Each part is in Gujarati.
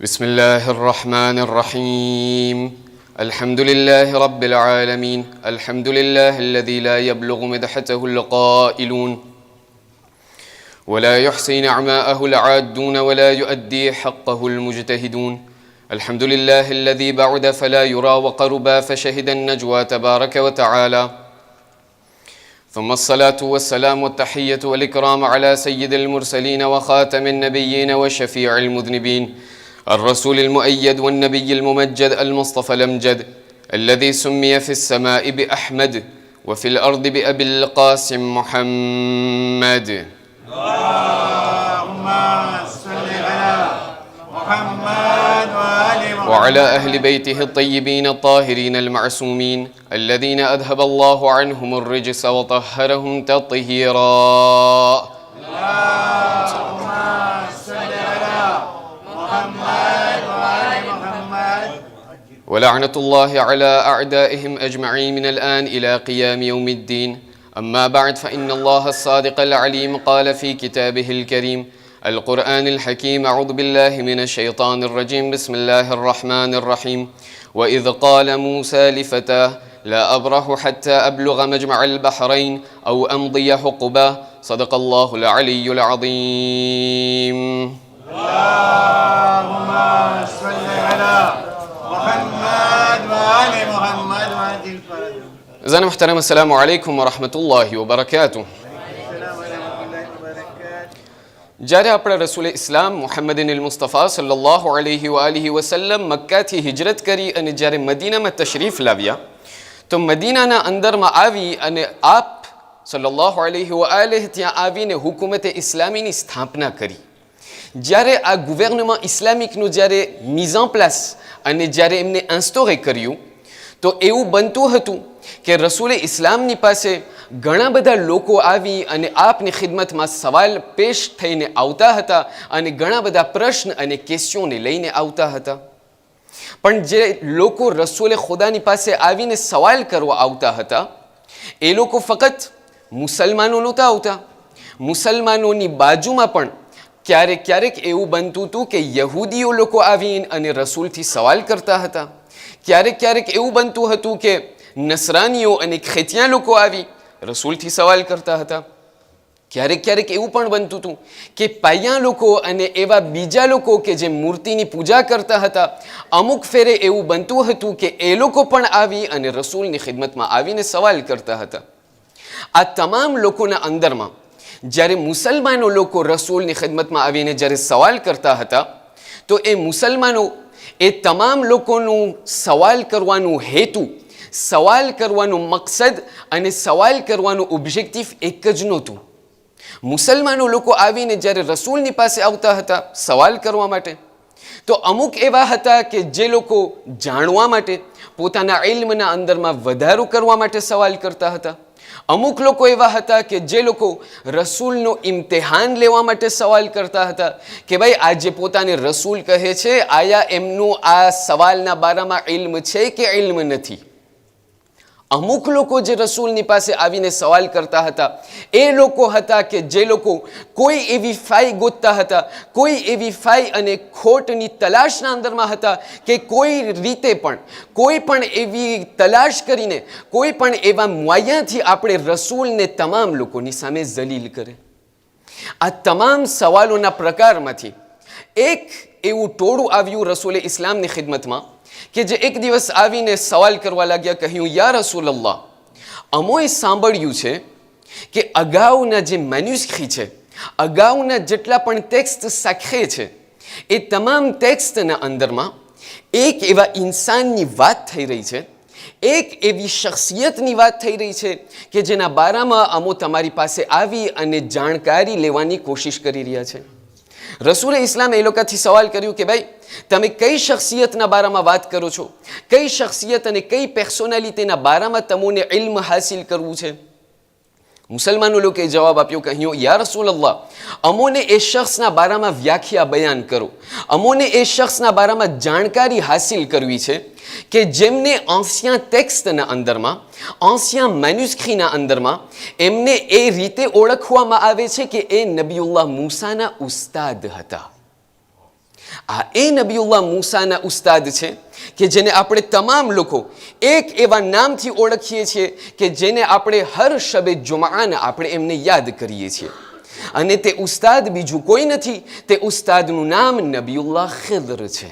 بسم الله الرحمن الرحيم الحمد لله رب العالمين الحمد لله الذي لا يبلغ مدحته القائلون ولا يحصي نعماءه العادون ولا يؤدي حقه المجتهدون الحمد لله الذي بعد فلا يرى وقربا فشهد النجوى تبارك وتعالى ثم الصلاة والسلام والتحية والإكرام على سيد المرسلين وخاتم النبيين وشفيع المذنبين الرسول المؤيد والنبي الممجد المصطفى الأمجد الذي سمي في السماء بأحمد وفي الأرض بأبي القاسم محمد اللهم صل على محمد وآل محمد وعلى أهل بيته الطيبين الطاهرين المعصومين الذين أذهب الله عنهم الرجس وطهرهم تطهيرا اللهم صل على محمد وآل محمد ولعنة الله على أعدائهم أجمعين من الآن إلى قيام يوم الدين أما بعد فإن الله الصادق العليم قال في كتابه الكريم القرآن الحكيم أعوذ بالله من الشيطان الرجيم بسم الله الرحمن الرحيم وإذ قال موسى لفتاه لا أبرح حتى أبلغ مجمع البحرين أو أمضي حقبا صدق الله العلي العظيم اللهم صل على محمد وآل محمد وعجل فرجهم زين محترم السلام عليكم ورحمة الله وبركاته السلام عليكم ورحمة الله وبركاته જ્યારે આપણે રસૂલ ઇસ્લામ મુહમ્મદિન મુસ્તફા સલ્લલ્લાહુ અલૈહિ વઆલિહિ વસલ્લમ મક્કાથી હિજરત કરી અને જ્યારે મદીનામાં તશરીફ લાવ્યા તો મદીનાના અંદરમાં આવી અને આપ સલ્લલ્લાહુ અલૈહિ વઆલિહિ ત્યાં આવીને હુકુમતે ઇસ્લામીની સ્થાપના કરી. જ્યારે આ ગુવર્નમેન્ટ ઇસ્લામિકનું જ્યારે મીઝ ઓન પ્લાસ અને જ્યારે એમને ઇન્સ્ટોરે કર્યું તો એવું બનતું હતું કે રસૂલે ઇસ્લામની પાસે ઘણા બધા લોકો આવી અને આપની ખિદમતમાં સવાલ પેશ થઈને આવતા હતા અને ઘણા બધા પ્રશ્ન અને કેસ્યોને લઈને આવતા હતા. પણ જે લોકો રસૂલે ખુદાની પાસે આવીને સવાલ કરવા આવતા હતા એ લોકો ફક્ત મુસલમાનો નહોતા આવતા. મુસલમાનોની બાજુમાં પણ ક્યારેક ક્યારેક એવું બનતું હતું કે યહૂદીઓ લોકો આવીને અને રસૂલથી સવાલ કરતા હતા. ક્યારેક ક્યારેક એવું બનતું હતું કે નસરાનીઓ અને ખેતિયા લોકો આવી રસૂલથી સવાલ કરતા હતા. ક્યારેક ક્યારેક એવું પણ બનતું હતું કે પાયા લોકો અને એવા બીજા લોકો કે જે મૂર્તિની પૂજા કરતા હતા અમુક ફેરે એવું બનતું હતું કે એ લોકો પણ આવી અને રસૂલની ખિદમતમાં આવીને સવાલ કરતા હતા. આ તમામ લોકોના અંદરમાં જ્યારે મુસલમાનો લોકો રસૂલની ખિદમતમાં આવીને જ્યારે સવાલ કરતા હતા તો એ મુસલમાનો એ તમામ લોકોનું સવાલ કરવાનું હેતુ, સવાલ કરવાનું મકસદ અને સવાલ કરવાનું ઓબ્જેક્ટિવ એક જ નહોતું. મુસલમાનો લોકો આવીને જ્યારે રસૂલની પાસે આવતા હતા સવાલ કરવા માટે તો અમુક એવા હતા કે જે લોકો જાણવા માટે, પોતાના ઇલ્મના અંદરમાં વધારો કરવા માટે સવાલ કરતા હતા. અમુક લોકો એવા હતા કે જે લોકો રસૂલનો ઇમ્તિહાન લેવા માટે સવાલ કરતા હતા કે ભાઈ આ જે પોતાને રસૂલ કહે છે આયા એમનું આ સવાલના બારામાં ઇલ્મ છે કે ઇલ્મ નથી. અમુક લોકો જે રસૂલની પાસે આવીને સવાલ કરતા હતા એ લોકો હતા કે જે લોકો કોઈ એવી ફાઈ ગોતતા હતા, કોઈ એવી ફાઈ અને ખોટની તલાશના અંદરમાં હતા કે કોઈ રીતે પણ, કોઈ પણ એવી તલાશ કરીને, કોઈ પણ એવા મુઆય્યાથી આપણે રસૂલને તમામ લોકોની સામે જલીલ કરે. આ તમામ સવાલોના પ્રકારમાંથી એક એવું ટોળું આવ્યું રસૂલે ઇસ્લામની ખિદમતમાં કે જે એક દિવસ આવીને સવાલ કરવા લાગ્યા, કહ્યું યા રસૂલલ્લાહ, અમોએ સાંભળ્યું છે કે અગાઉના જે મેન્યુસ્ક્રિપ્ટ છે, અગાઉના જેટલા પણ ટેક્સ્ટ સાખે છે એ તમામ ટેક્સ્ટના અંદરમાં એક એવા ઇન્સાનની વાત થઈ રહી છે, એક એવી શખ્સિયતની વાત થઈ રહી છે કે જેના બારામાં અમો તમારી પાસે આવી અને જાણકારી લેવાની કોશિશ કરી રહ્યા છે. રસૂલે ઇસ્લામે એ લોકોથી સવાલ કર્યું કે ભાઈ તમે કઈ શખ્સિયતના બારામાં વાત કરો છો, કઈ શખ્સિયત અને કઈ પર્સોનાલિટીના બારામાં તમને ઇલ્મ હાસિલ કરવું છે. મુસલમાનો લોકોએ જવાબ આપ્યો, કહ્યું યા રસૂલલ્લાહ, અમોને એ શખ્સના બારામાં વ્યાખ્યા બયાન કરો, અમોને એ શખ્સના બારામાં જાણકારી હાસિલ કરવી છે કે જેમને આંસિયા ટેક્સ્ટના અંદરમાં, આંસિયા મેન્યુસ્ક્રિપ્ટના અંદરમાં એમને એ રીતે ઓળખવામાં આવે છે કે એ નબીયુલ્લાહ મૂસાના ઉસ્તાદ હતા. આ એ નબીઉલ્લાહ મૂસાના ઉસ્તાદ છે કે જેને આપણે તમામ લોકો એક એવા નામથી ઓળખીએ છીએ કે જેને આપણે હર શબે જુમાના આપણે એમને યાદ કરીએ છીએ, અને તે ઉસ્તાદ બીજું કોઈ નથી, તે ઉસ્તાદનું નામ નબીઉલ્લાહ ખિદ્ર છે.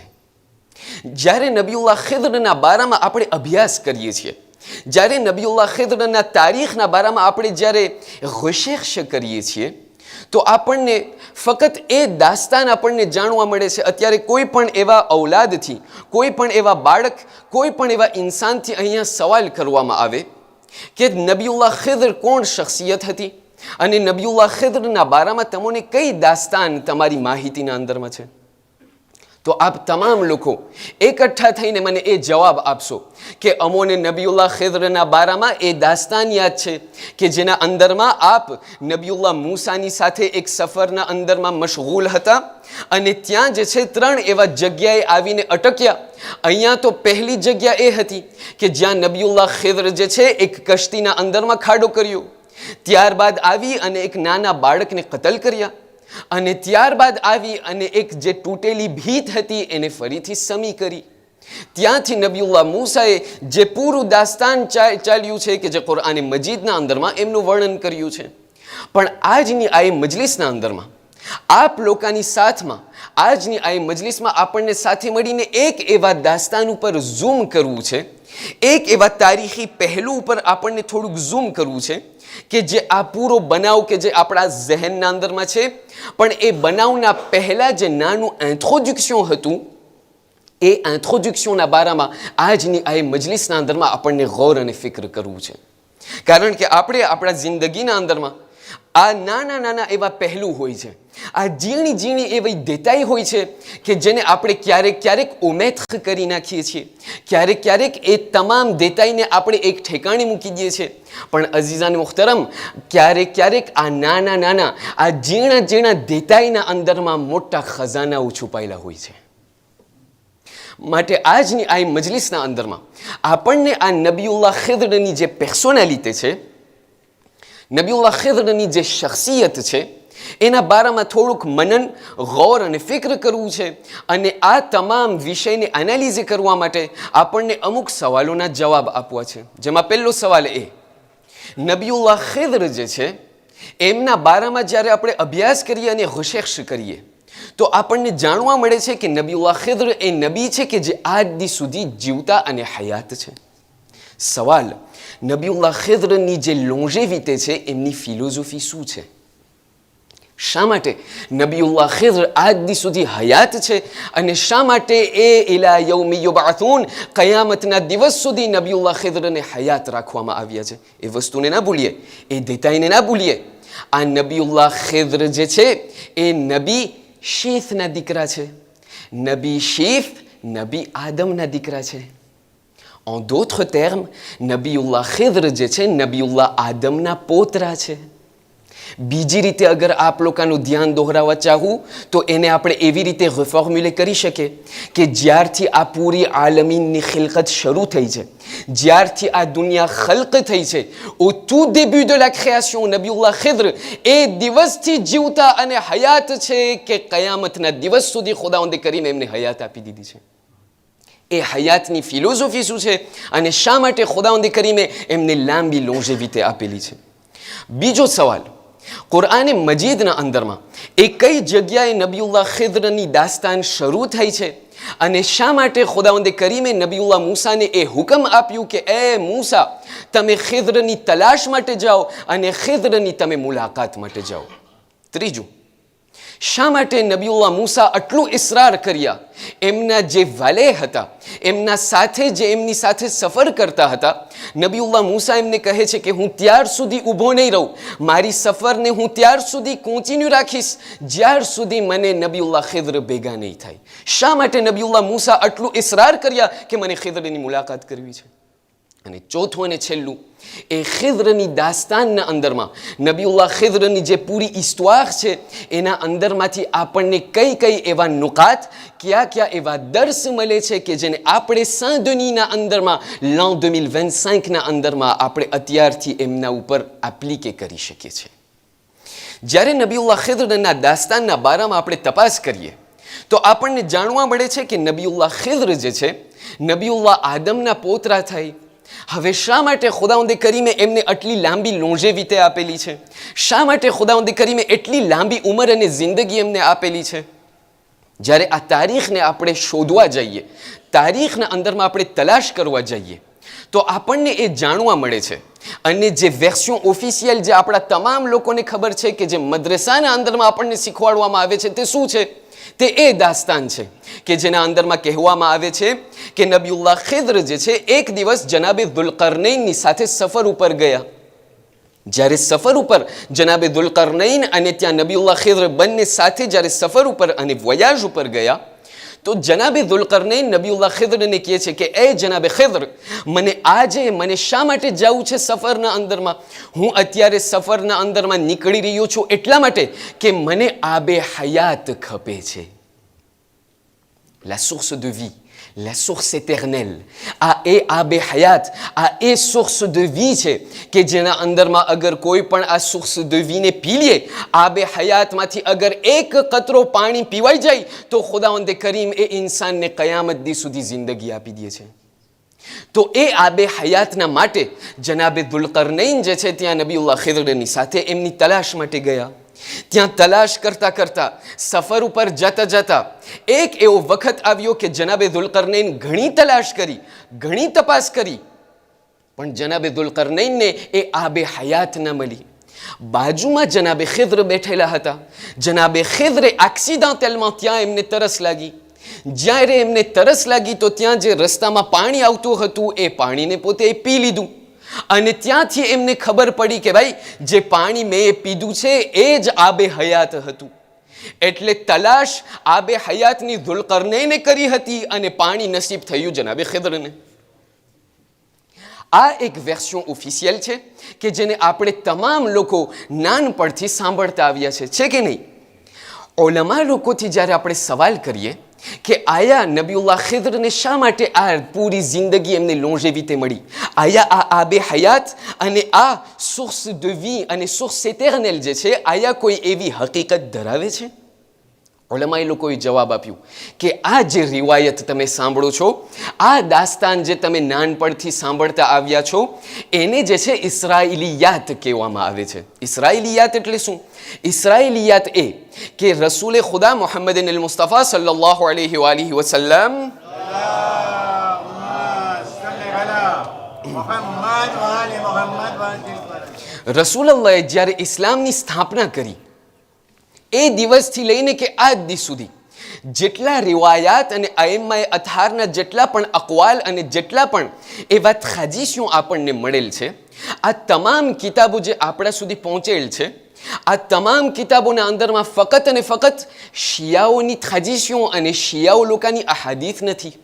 જ્યારે નબીઉલ્લાહ ખિદ્રના બારામાં આપણે અભ્યાસ કરીએ છીએ, જ્યારે નબીઉલ્લાહ ખિદ્રના તારીખના બારામાં આપણે જ્યારે રિસર્ચ કરીએ છીએ, તો આપણને ફક્ત એ દાસ્તાન આપણને જાણવા મળે છે. અત્યારે કોઈ પણ એવા ઔલાદથી, કોઈ પણ એવા બાળક, કોઈ પણ એવા ઇન્સાનથી અહીંયા સવાલ કરવામાં આવે કે નબીઉલ્લાહ ખિદ્ર કોણ શખ્સિયત હતી અને નબીઉલ્લાહ ખિદ્રના બારામાં તમને કઈ દાસ્તાન તમારી માહિતીના અંદરમાં છે, તો આપ તમામ લોકો એકઠા થઈને મને એ જવાબ આપશો કે અમોને નબીઉલ્લાહ ખિદ્રના બારામાં એ દાસ્તાન યાદ છે કે જેના અંદરમાં આપ નબીઉલ્લાહ મૂસાની સાથે એક સફરના અંદરમાં મશગુલ હતા અને ત્યાં જે છે 3 એવા જગ્યાએ આવીને અટક્યા. અહીંયા તો પહેલી જગ્યા એ હતી કે જ્યાં નબીઉલ્લાહ ખિદ્ર જે છે એક કશ્તીના અંદરમાં ખાડો કર્યો, ત્યારબાદ આવી અને એક નાના બાળકને કતલ કર્યા, અને ત્યારબાદ આવી અને એક જે તૂટેલી ભીત હતી એને ફરીથી સમી કરી. ત્યાંથી નબીઉલ્લાહ મૂસાએ જે પૂરું દાસ્તાન ચાલ્યું છે કે જે કુરઆન મજીદના અંદરમાં એમનું વર્ણન કર્યું છે. પણ આજની આ મજલિસના અંદરમાં આપ લોકોની સાથમાં, આજની આ મજલિસમાં આપણને સાથે મળીને એક એવા દાસ્તાન ઉપર ઝૂમ કરવું છે, એક એવા તારીખી પહેલું ઉપર આપણને થોડુંક ઝૂમ કરવું છે કે જે આ પૂરો બનાવ કે જે આપણા ઝહેનના અંદરમાં છે, પણ એ બનાવના પહેલાં જે નાનું ઇન્ટ્રોડક્શન હતું, એ ઇન્ટ્રોડક્શનના બારામાં આજની આ મજલિસના અંદરમાં આપણને ગૌર અને ફિક્ર કરવું છે. કારણ કે આપણે આપણા જિંદગીના અંદરમાં આ નાના નાના એવા પહેલું હોય છે, આ ઝીણી ઝીણી એવી દેતાઈ હોય છે કે જેને આપણે ક્યારેક ક્યારેક ઓમેથ કરી નાખીએ છીએ, ક્યારેક ક્યારેક એ તમામ દેતાઈને આપણે એક ઠેકાણે મૂકી દઈએ છીએ. પણ અઝીઝાન મુખ્તરમ, ક્યારેક ક્યારેક આ નાના નાના આ ઝીણા ઝીણા દેતાઈના અંદરમાં મોટા ખજાનાઓ છુપાયેલા હોય છે. માટે આજની આ મજલિસના અંદરમાં આપણને આ નબીઉલ્લાહ ખિદ્રની જે પર્સોનાલિટી છે, નબીઉલ્લાહ ખિદ્રની જે શખ્સિયત છે, એના બારામાં થોડુંક મનન, ગૌર અને ફિક્ર કરવું છે. અને આ તમામ વિષયને એનાલિઝ કરવા માટે આપણને અમુક સવાલોના જવાબ આપવા છે. જેમાં પહેલો સવાલ એ, નબીઉલ્લાહ ખિદ્ર જે છે એમના બારામાં જ્યારે આપણે અભ્યાસ કરીએ અને રિસર્ચ કરીએ તો આપણને જાણવા મળે છે કે નબીઉલ્લાહ ખિદ્ર એ નબી છે કે જે આજ દી સુધી જીવતા અને હયાત છે. સવાલ, નબીઉલ્લાહ ખિદ્રની જે લોન્જેવિટી છે એમની ફિલોસોફી શું છે? શા માટે નબીઉલ્લાહ ખિદ્ર આજ દી સુધી હયાત છે અને શા માટે એ ઇલા યૌમી યુબઅથૂન, કયામતના દિવસ સુધી નબીઉલ્લાહ ખિદ્રને હયાત રાખવામાં આવ્યા છે? એ વસ્તુને ના ભૂલીએ, એ દેતાઈને ના ભૂલીએ. આ નબીઉલ્લાહ ખિદ્ર જે છે એ નબી શીથના દીકરા છે. નબી શીથ નબી આદમના દીકરા છે. En d'autres termes, નબીઉલ્લાહ ખિદ્ર જે છે નબીઉલ્લાહ આદમના પોતરા છે. બીજી રીતે અગર આપ લોકોનું ધ્યાન દોહરાવવા ચાહું તો એને આપણે એવી રીતે રિફોર્મ્યુલે કરી શકીએ કે જ્યારથી આ પૂરી આલમીનની ખિલકત શરૂ થઈ છે, જ્યારથી આ દુનિયા ખલ્ક થઈ છે, au tout début de la création, નબીઉલ્લાહ ખિદ્ર એ દિવસથી જીવતા અને હયાત છે કે કયામતના દિવસ સુધી ખુદાવંદે કરીને એમને હયાત આપી દીધી છે. એ હયાતની ફિલોસોફી શું છે અને શા માટે ખુદાવંદે કરીને એમને લાંબી લોન્જેવિટી આપેલી છે? બીજો સવાલ, કુરઆન મજીદના અંદરમાં એ કઈ જગ્યાએ નબીઉલ્લાહ ખિદ્રની દાસ્તાન શરૂ થઈ છે અને શા માટે ખુદાવંદે કરીમે નબીઉલ્લાહ મૂસાને એ હુકમ આપ્યું કે એ મૂસા, તમે ખિદ્રની તલાશ માટે જાઓ અને ખિદ્રની તમે મુલાકાત માટે જાઓ? ત્રીજું, શા માટે નબીઉલ્લાહ મૂસા આટલું ઇસરાર કર્યા? એમના જે વાલે હતા, એમના સાથે જે એમની સાથે સફર કરતા હતા, નબીઉલ્લાહ મૂસા એમને કહે છે કે હું ત્યાર સુધી ઊભો નહીં રહું, મારી સફરને હું ત્યાર સુધી કોન્ટિન્યુ રાખીશ જ્યાર સુધી મને નબીઉલ્લાહ ખિદ્ર ભેગા નહીં થાય. શા માટે નબીઉલ્લાહ મૂસા આટલું ઇસરાર કર્યા કે મને ખિદ્રની મુલાકાત કરવી છે? અને ચોથું અને છેલ્લું, એ ખિદ્રની દાસ્તાનના અંદરમાં નબીઉલ્લાહ ખિદ્રની જે પૂરી ઇસ્તવાર છે એના અંદરમાંથી આપણને કઈ કઈ એવા નુકાત, કયા કયા એવા દર્શ મળે છે કે જેને આપણે સાંદનીના અંદરમાં l'an 2025ના અંદરમાં આપણે અત્યારથી એમના ઉપર એપ્લિકે કરી શકીએ છીએ. જ્યારે નબીઉલ્લાહ ખિદ્રના દાસ્તાનના બારામાં આપણે તપાસ કરીએ તો આપણને જાણવા મળે છે કે નબીઉલ્લાહ ખિદ્ર જે છે, નબીઉલ્લાહ આદમના પોતરા થાય. હવે શા માટે ખુદાવંદે કરીમે એમને આટલી લાંબી લોંજેવિતે આપેલી છે? શા માટે ખુદાવંદે કરીમે એટલી લાંબી ઉંમર અને જિંદગી એમને આપેલી છે? જ્યારે આ તારીખને આપણે શોધવા જઈએ, તારીખના અંદરમાં આપણે તલાશ કરવા જઈએ, તો આપણને એ જાણવા મળે છે. અને જે વેર્સ્યોન ઓફિશિયલ જે આપણા તમામ લોકોને ખબર છે કે જે મદ્રસાના અંદરમાં આપણને શીખવાડવામાં આવે છે તે શું છે? તે એ દાસ્તાન છે કે જેના અંદરમાં કહેવામાં આવે છે કે નબીઉલ્લાહ ખિદ્ર જે છે એક દિવસ જનાબે દુલકરનૈનની સાથે સફર ઉપર ગયા. જ્યારે સફર ઉપર જનાબે દુલકરનૈન અને ત્યાં નબીઉલ્લાહ ખિદ્ર બંને સાથે જ્યારે સફર ઉપર અને વોયાજ ઉપર ગયા, તો જનાબે દુલકરનૈન નબીઉલ્લાહ ખિદ્રને કહે છે કે એ જનાબે ખિદ્ર, મને શા માટે જવું છે સફરના અંદરમાં? હું અત્યારે સફરના અંદરમાં નીકળી રહ્યો છું એટલા માટે કે મને આબે હયાત ખપે છે. La source de vie, la source éternelle. આ એ આબે હયાત, આ એ સોર્સ de vie છે કે જેના અંદરમાં અગર કોઈ પણ આ સોર્સ de vie ને પી લે, આબે હયાતમાંથી અગર એક કતરો પાણી પીવાઈ જાય તો ખુદાવંદે કરીમ એ ઇન્સાનને કયામત દી સુધી જિંદગી આપી દે છે. તો એ આબે હયાતના માટે જનાબે દુલકરનૈન જે છે ત્યાં નબીઉલ્લાહ ખિદ્રની સાથે એમની તલાશ માટે ગયા. ત્યાં તલાશ કરતા કરતા સફર ઉપર જતા જતા એક એવો વખત આવ્યો કે જનાબે દુલકરનૈન ઘણી તલાશ કરી, ઘણી તપાસ કરી, પણ જનાબે દુલકરનૈનને એ આબે હયાત ન મળી. બાજુમાં જનાબે ખિદ્ર બેઠેલા હતા. જનાબે ખિદ્રે એક્સિડન્ટલમાં ત્યાં એમને તરસ લાગી. જ્યારે એમને તરસ લાગી તો ત્યાં જે રસ્તામાં પાણી આવતું હતું એ પાણીને પોતે પી લીધું. અને ત્યાંથી એમને ખબર પડી કે ભાઈ જે પાણી મેં પીધું છે એ જ આબે હયાત હતું. એટલે તલાશ આબે હયાતની દુલકરનૈને કરી હતી અને પાણી નસીબ થયું જનાબે ખિદ્રને. આ એક વેર્સ્યોન ઓફિશિયલ છે કે જેને આપણે તમામ લોકો નાનપણથી સાંભળતા આવ્યા છે કે નહીં? ઉલમા લોકોથી જ્યારે આપણે સવાલ કરીએ કે આયા નબીઉલ્લાહ ખિદ્રને શા માટે આ પૂરી જિંદગી એમને લોંજેવિતે મળી, આયા આ આબે હયાત અને આ સોર્સ de vie અને સોર્સ એટર્નલ જે છે, આયા કોઈ એવી હકીકત ધરાવે છે? ઉલમાએ લોકોએ જવાબ આપ્યું કે આ જે રિવાયત તમે સાંભળો છો, આ દાસ્તાન જે તમે નાનપણથી સાંભળતા આવ્યા છો, એને જે છે ઇસ્રાઇલિયાત કહેવામાં આવે છે. ઇસ્રાઇલિયાત એટલે શું? ઇસ્રાઇલિયાત એ કે રસૂલે ખુદા મુહમ્મદ મુસ્તફા સલ્લલ્લાહુ અલૈહિ વસલ્લમ રસૂલલ્લાહે જ્યારે ઇસ્લામની સ્થાપના કરી એ દિવસથી લઈને કે આજ દિવસ સુધી જેટલા રિવાયાત અને આઈમ્માએ અથારના જેટલા પણ અકવાલ અને જેટલા પણ એવા ખાજીશો આપણને મળેલ છે, આ તમામ કિતાબો જે આપણા સુધી પહોંચેલ છે, આ તમામ કિતાબોના અંદરમાં ફકત અને ફકત શિયાઓની ખાજીશો અને શિયાઓ લોકોની અહાદીથ નથી.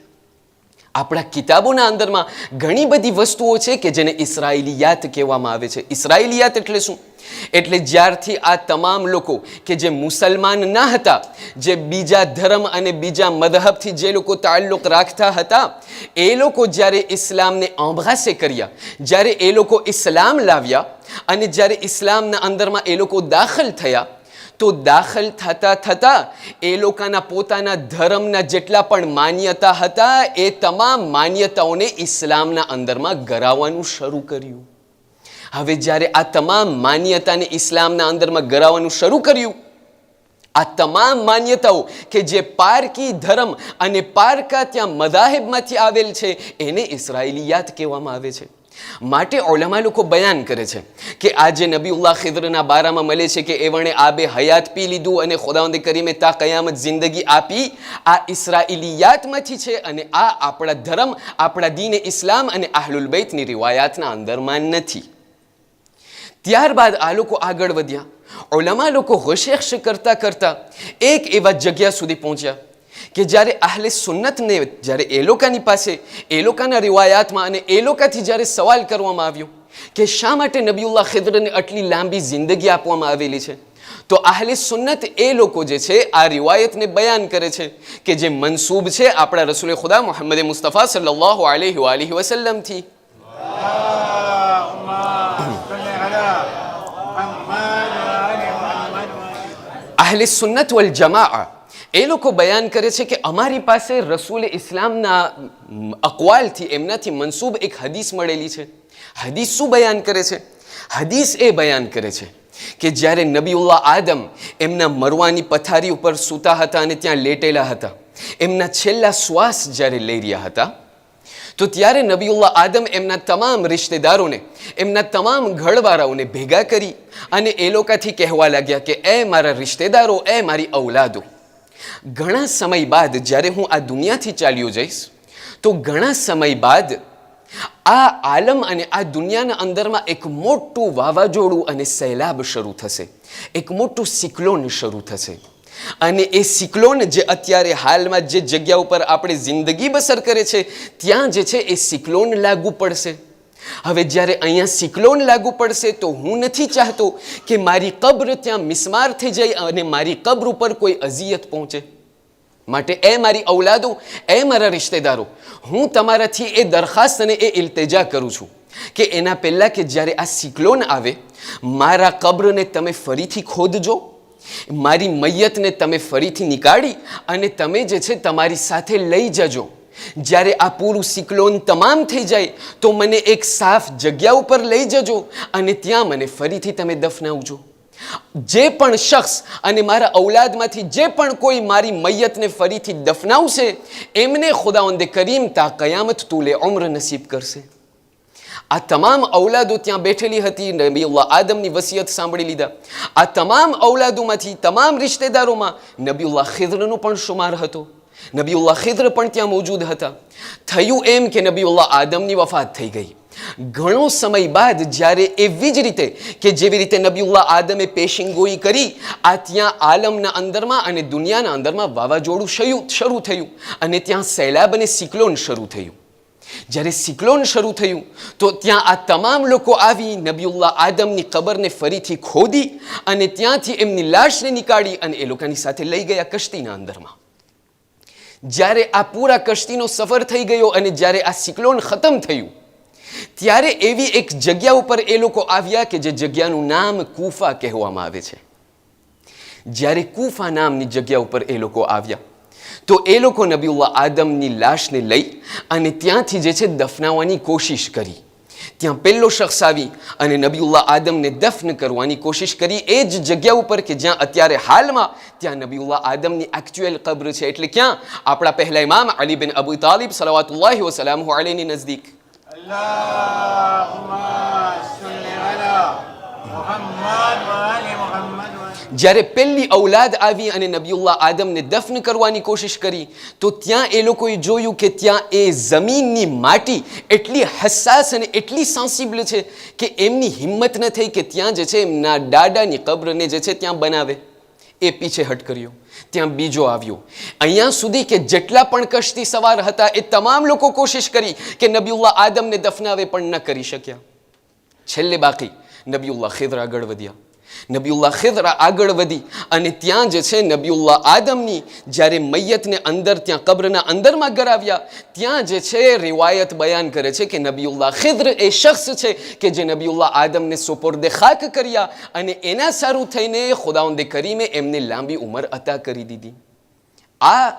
આપણા કિતાબોના અંદરમાં ઘણી બધી વસ્તુઓ છે કે જેને ઇસ્રાઇલિયાત કહેવામાં આવે છે. ઇસ્રાઇલિયાત એટલે શું? એટલે જ્યારથી આ તમામ લોકો કે જે મુસલમાન ન હતા, જે બીજા ધર્મ અને બીજા મذહબથી જે લોકો તાલ્લુક રાખતા હતા, એ લોકો જ્યારે ઇસ્લામને એમ્બ્રાસે કર્યા, જ્યારે એ લોકો ઇસ્લામ લાવ્યા અને જ્યારે ઇસ્લામના અંદરમાં એ લોકો દાખલ થયા, તો દાખલ થતા થતા એ લોકોના પોતાના ધર્મના જેટલા પણ માન્યતા હતા એ તમામ માન્યતાઓને ઇસ્લામના અંદરમાં ગરાવવાનું શરૂ કર્યું. હવે જ્યારે આ તમામ માન્યતાને ઇસ્લામના અંદરમાં ગરાવવાનું શરૂ કર્યું, આ તમામ માન્યતાઓ કે જે પારકી ધર્મ અને પારકા ત્યાં મઝાહિબમાંથી આવેલ છે એને ઇસ્રાઇલિયાત કહેવામાં આવે છે. માટે ઉલમા લોકો બયાન કરે છે કે આ જે નબીઉલ્લાહ ખિદ્રના બારામાં મળે છે કે એવણે આબે હયાત પી લીધું અને ખુદાવંદે કરીમે તા કયામત જિંદગી આપી, આ ઇસ્રાઇલિયાતમાંથી છે અને આ આપણા ધર્મ, આપણા દીને ઇસ્લામ અને અહલુલ બૈતની રિવાયાતના અંદરમાં નથી. ત્યારબાદ આ લોકો આગળ વધ્યા. ઉલમા લોકો રિસર્ચ કરતા કરતા એક એવા જગ્યા સુધી પહોંચ્યા કે જ્યારે અહલે સુન્નતને જ્યારે એ લોકોની પાસે એ લોકોના રિવાયાતમાં અને એ લોકોથી જ્યારે સવાલ કરવામાં આવ્યો કે શા માટે નબીઉલ્લાહ ખિદ્રને આટલી લાંબી જિંદગી આપવામાં આવેલી છે, તો અહલે સુન્નત એ લોકો જે છે આ રિવાયતને બયાન કરે છે કે જે મનસૂબ છે આપણા રસૂલ ખુદા મુહમ્મદ મુસ્તફા સલ્લલ્લાહુ અલૈહિ વસલ્લમથી. અહલે સુન્નત વલ જમાઆ એ લોકો બયાન કરે છે કે અમારી પાસે રસૂલ ઇસ્લામના અકવાલથી, એમનાથી મનસૂબ એક હદીસ મળેલી છે. હદીસ શું બયાન કરે છે? હદીસ એ બયાન કરે છે કે જ્યારે નબીઉલ્લાહ આદમ એમના મરવાની પથારી ઉપર સૂતા હતા અને ત્યાં લેટેલા હતા, એમના છેલ્લા શ્વાસ જ્યારે લઈ રહ્યા હતા, તો ત્યારે નબીઉલ્લાહ આદમ એમના તમામ રિશ્તેદારોને, એમના તમામ ઘરવાળાઓને ભેગા કરી અને એ લોકોથી કહેવા લાગ્યા કે એ મારા રિશ્તેદારો, એ મારી ઔલાદો, ઘણા સમય બાદ જ્યારે હું આ દુનિયાથી ચાલ્યો જઈશ, તો ઘણા સમય બાદ આ આલમ અને આ દુનિયાના અંદરમાં એક મોટું વાવાઝોડું અને સૈલાબ શરૂ થશે, એક મોટું સિક્લોન શરૂ થશે. અને એ સિક્લોન જે અત્યારે હાલમાં જે જગ્યા ઉપર આપણે જિંદગી બસર કરે છે ત્યાં જે છે એ સિક્લોન લાગુ પડશે. હવે જ્યારે અહીંયા સિક્લોન લાગુ પડશે તો હું નથી ચાહતો કે મારી કબ્ર ત્યાં મિસ્માર થઈ જાય અને મારી કબ્ર ઉપર કોઈ અઝિયત પહોંચે. માટે એ મારી ઔલાદો, એ મારા રિશ્તેદારો, હું તમારાથી એ દરખાસ્ત અને એ ઇલ્તિજા કરું છું કે એના પહેલાં કે જ્યારે આ સિક્લોન આવે, મારા કબ્રને તમે ફરીથી ખોદજો, મારી મૈયતને તમે ફરીથી નીકાળી અને તમે જે છે તમારી સાથે લઈ જજો. જ્યારે આ પૂરું સિક્લોન તમામ થઈ જાય તો મને એક સાફ જગ્યા ઉપર લઈ જજો અને ત્યાં મને ફરીથી તમે દફનાવજો. જે પણ શખ્સ અને મારા ઔલાદમાંથી જે પણ કોઈ મારી મૈયતને ફરીથી દફનાવશે એમને ખુદાવંદે કરીમ તા કયામત તૂલે ઉમ્ર નસીબ કરશે. આ તમામ ઔલાદો ત્યાં બેઠેલી હતી, નબીઉલ્લાહ આદમની વસિયત સાંભળી લીધા. આ તમામ ઔલાદોમાંથી, તમામ રિશ્તેદારોમાં નબીઉલ્લાહ ખિદ્રનો પણ શુમાર હતો. નબીઉલ્લાહ ખિદ્ર પણ ત્યાં મોજૂદ હતા. થયું એમ કે નબીઉલ્લાહ આદમની વફાત થઈ ગઈ. ઘણો સમય બાદ જ્યારે એવી જ રીતે કે જેવી રીતે નબીઉલ્લાહ આદમે પેશિંગોઈ કરી, આ ત્યાં આલમના અંદરમાં અને દુનિયાના અંદરમાં વાવાઝોડું શરૂ થયું અને ત્યાં સૈલાબ અને સિક્લોન શરૂ થયું. જ્યારે સિક્લોન શરૂ થયું તો ત્યાં આ તમામ લોકો આવી નબીઉલ્લાહ આદમની કબરને ફરીથી ખોદી અને ત્યાંથી એમની લાશને નીકાળી અને એ લોકોની સાથે લઈ ગયા કશ્તીના અંદરમાં. જ્યારે આ પૂરા કશ્તીનો સફર થઈ ગયો અને જ્યારે આ સિક્લોન ખતમ થયું ત્યારે એવી એક જગ્યા ઉપર એ લોકો આવ્યા કે જે જગ્યાનું નામ કૂફા કહેવામાં આવે છે. જ્યારે કૂફા નામની જગ્યા ઉપર એ લોકો આવ્યા તો એ લોકો નબીઉલ્લાહ આદમની લાશને લઈ અને ત્યાંથી જે છે દફનાવવાની કોશિશ કરી. ત્યાં પહેલો શખ્સ આવી અને નબીઉલ્લાહ આદમને દફન કરવાની કોશિશ કરી એ જ જગ્યા ઉપર કે જ્યાં અત્યારે હાલમાં ત્યાં નબીઉલ્લાહ આદમની એક્ચ્યુઅલ કબ્ર છે. એટલે ક્યાં? આપણા પહેલા ઇમામ અલી બિન અબુ તાલિબ સલાવતુલ્લાહિ વસલામુહુ અલૈહિની નજદીક. જ્યારે પહેલી ઔલાદ આવી અને નબીઉલ્લાહ આદમને દફન કરવાની કોશિશ કરી તો ત્યાં એ લોકોએ જોયું કે ત્યાં એ જમીનની માટી એટલી હસાસ અને એટલી સેન્સિબલ છે કે એમની હિંમત ન થઈ કે ત્યાં જે છે એમના દાદાની કબ્રને જે છે ત્યાં બનાવે. એ પીછે હટ કર્યો. ત્યાં બીજો આવ્યો. અહીંયા સુધી કે જેટલા પણ કશ્તી સવાર હતા એ તમામ લોકો કોશિશ કરી કે નબીઉલ્લાહ આદમને દફનાવે પણ ન કરી શક્યા. છેલ્લે બાકી નબીઉલ્લાહ ખિદ્ર આગળ વધ્યા. નબીઉલ્લાહ ખિદ્ર આગળ વધી અને ત્યાં જે છે નબીઉલ્લાહ આદમની જ્યારે મૈયતને અંદર ત્યાં કબ્રના અંદરમાં ગરાવ્યા ત્યાં જે છે રિવાયત બયાન કરે છે કે નબીઉલ્લાહ ખિદ્ર એ શખ્સ છે કે જે નબીઉલ્લાહ આદમને સુપુર્દે ખાક કર્યા અને એના સારું થઈને ખુદાવંદે કરીમે એમને લાંબી ઉંમર અતા કરી દીધી. આ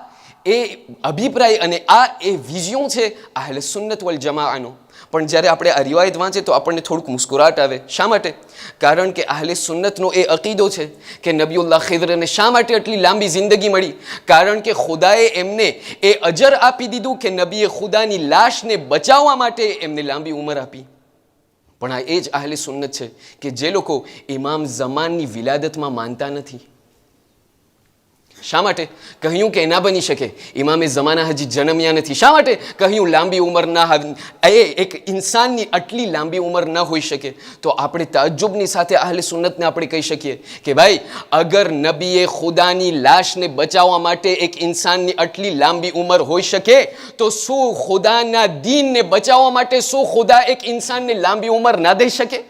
એ અભિપ્રાય અને આ એ વિઝન છે અહલે સુન્નત વલ જમાઆનો. પણ જ્યારે આપણે આ રિવાયત વાંચે તો આપણને થોડુંક મુસ્કુરાટ આવે. શા માટે? કારણ કે અહલે સુન્નતનો એ અકીદો છે કે નબીઉલ્લાહ ખિદ્રને શા માટે આટલી લાંબી જિંદગી મળી? કારણ કે ખુદાએ એમને એ અજર આપી દીધું કે નબીએ ખુદાની લાશને બચાવવા માટે એમને લાંબી ઉંમર આપી. પણ આ એ જ અહલે સુન્નત છે કે જે લોકો ઇમામ ઝમાનની વિલાદતમાં માનતા નથી. શા માટે? કહ્યું કે ના બની શકે, ઇમામે ઝમાના હજી જન્મ્યા નથી. શા માટે? કહ્યું લાંબી ઉંમર ના, એ એક ઇન્સાનની આટલી લાંબી ઉંમર ન હોઈ શકે. તો આપણે તાજ્જુબની સાથે અહલે સુન્નતને આપણે કહી શકીએ કે ભાઈ અગર નબીએ ખુદાની લાશને બચાવવા માટે એક ઇન્સાનની આટલી લાંબી ઉંમર હોઈ શકે તો શું ખુદાના દીનને બચાવવા માટે શું ખુદા એક ઇન્સાનને લાંબી ઉંમર ના દઈ શકે?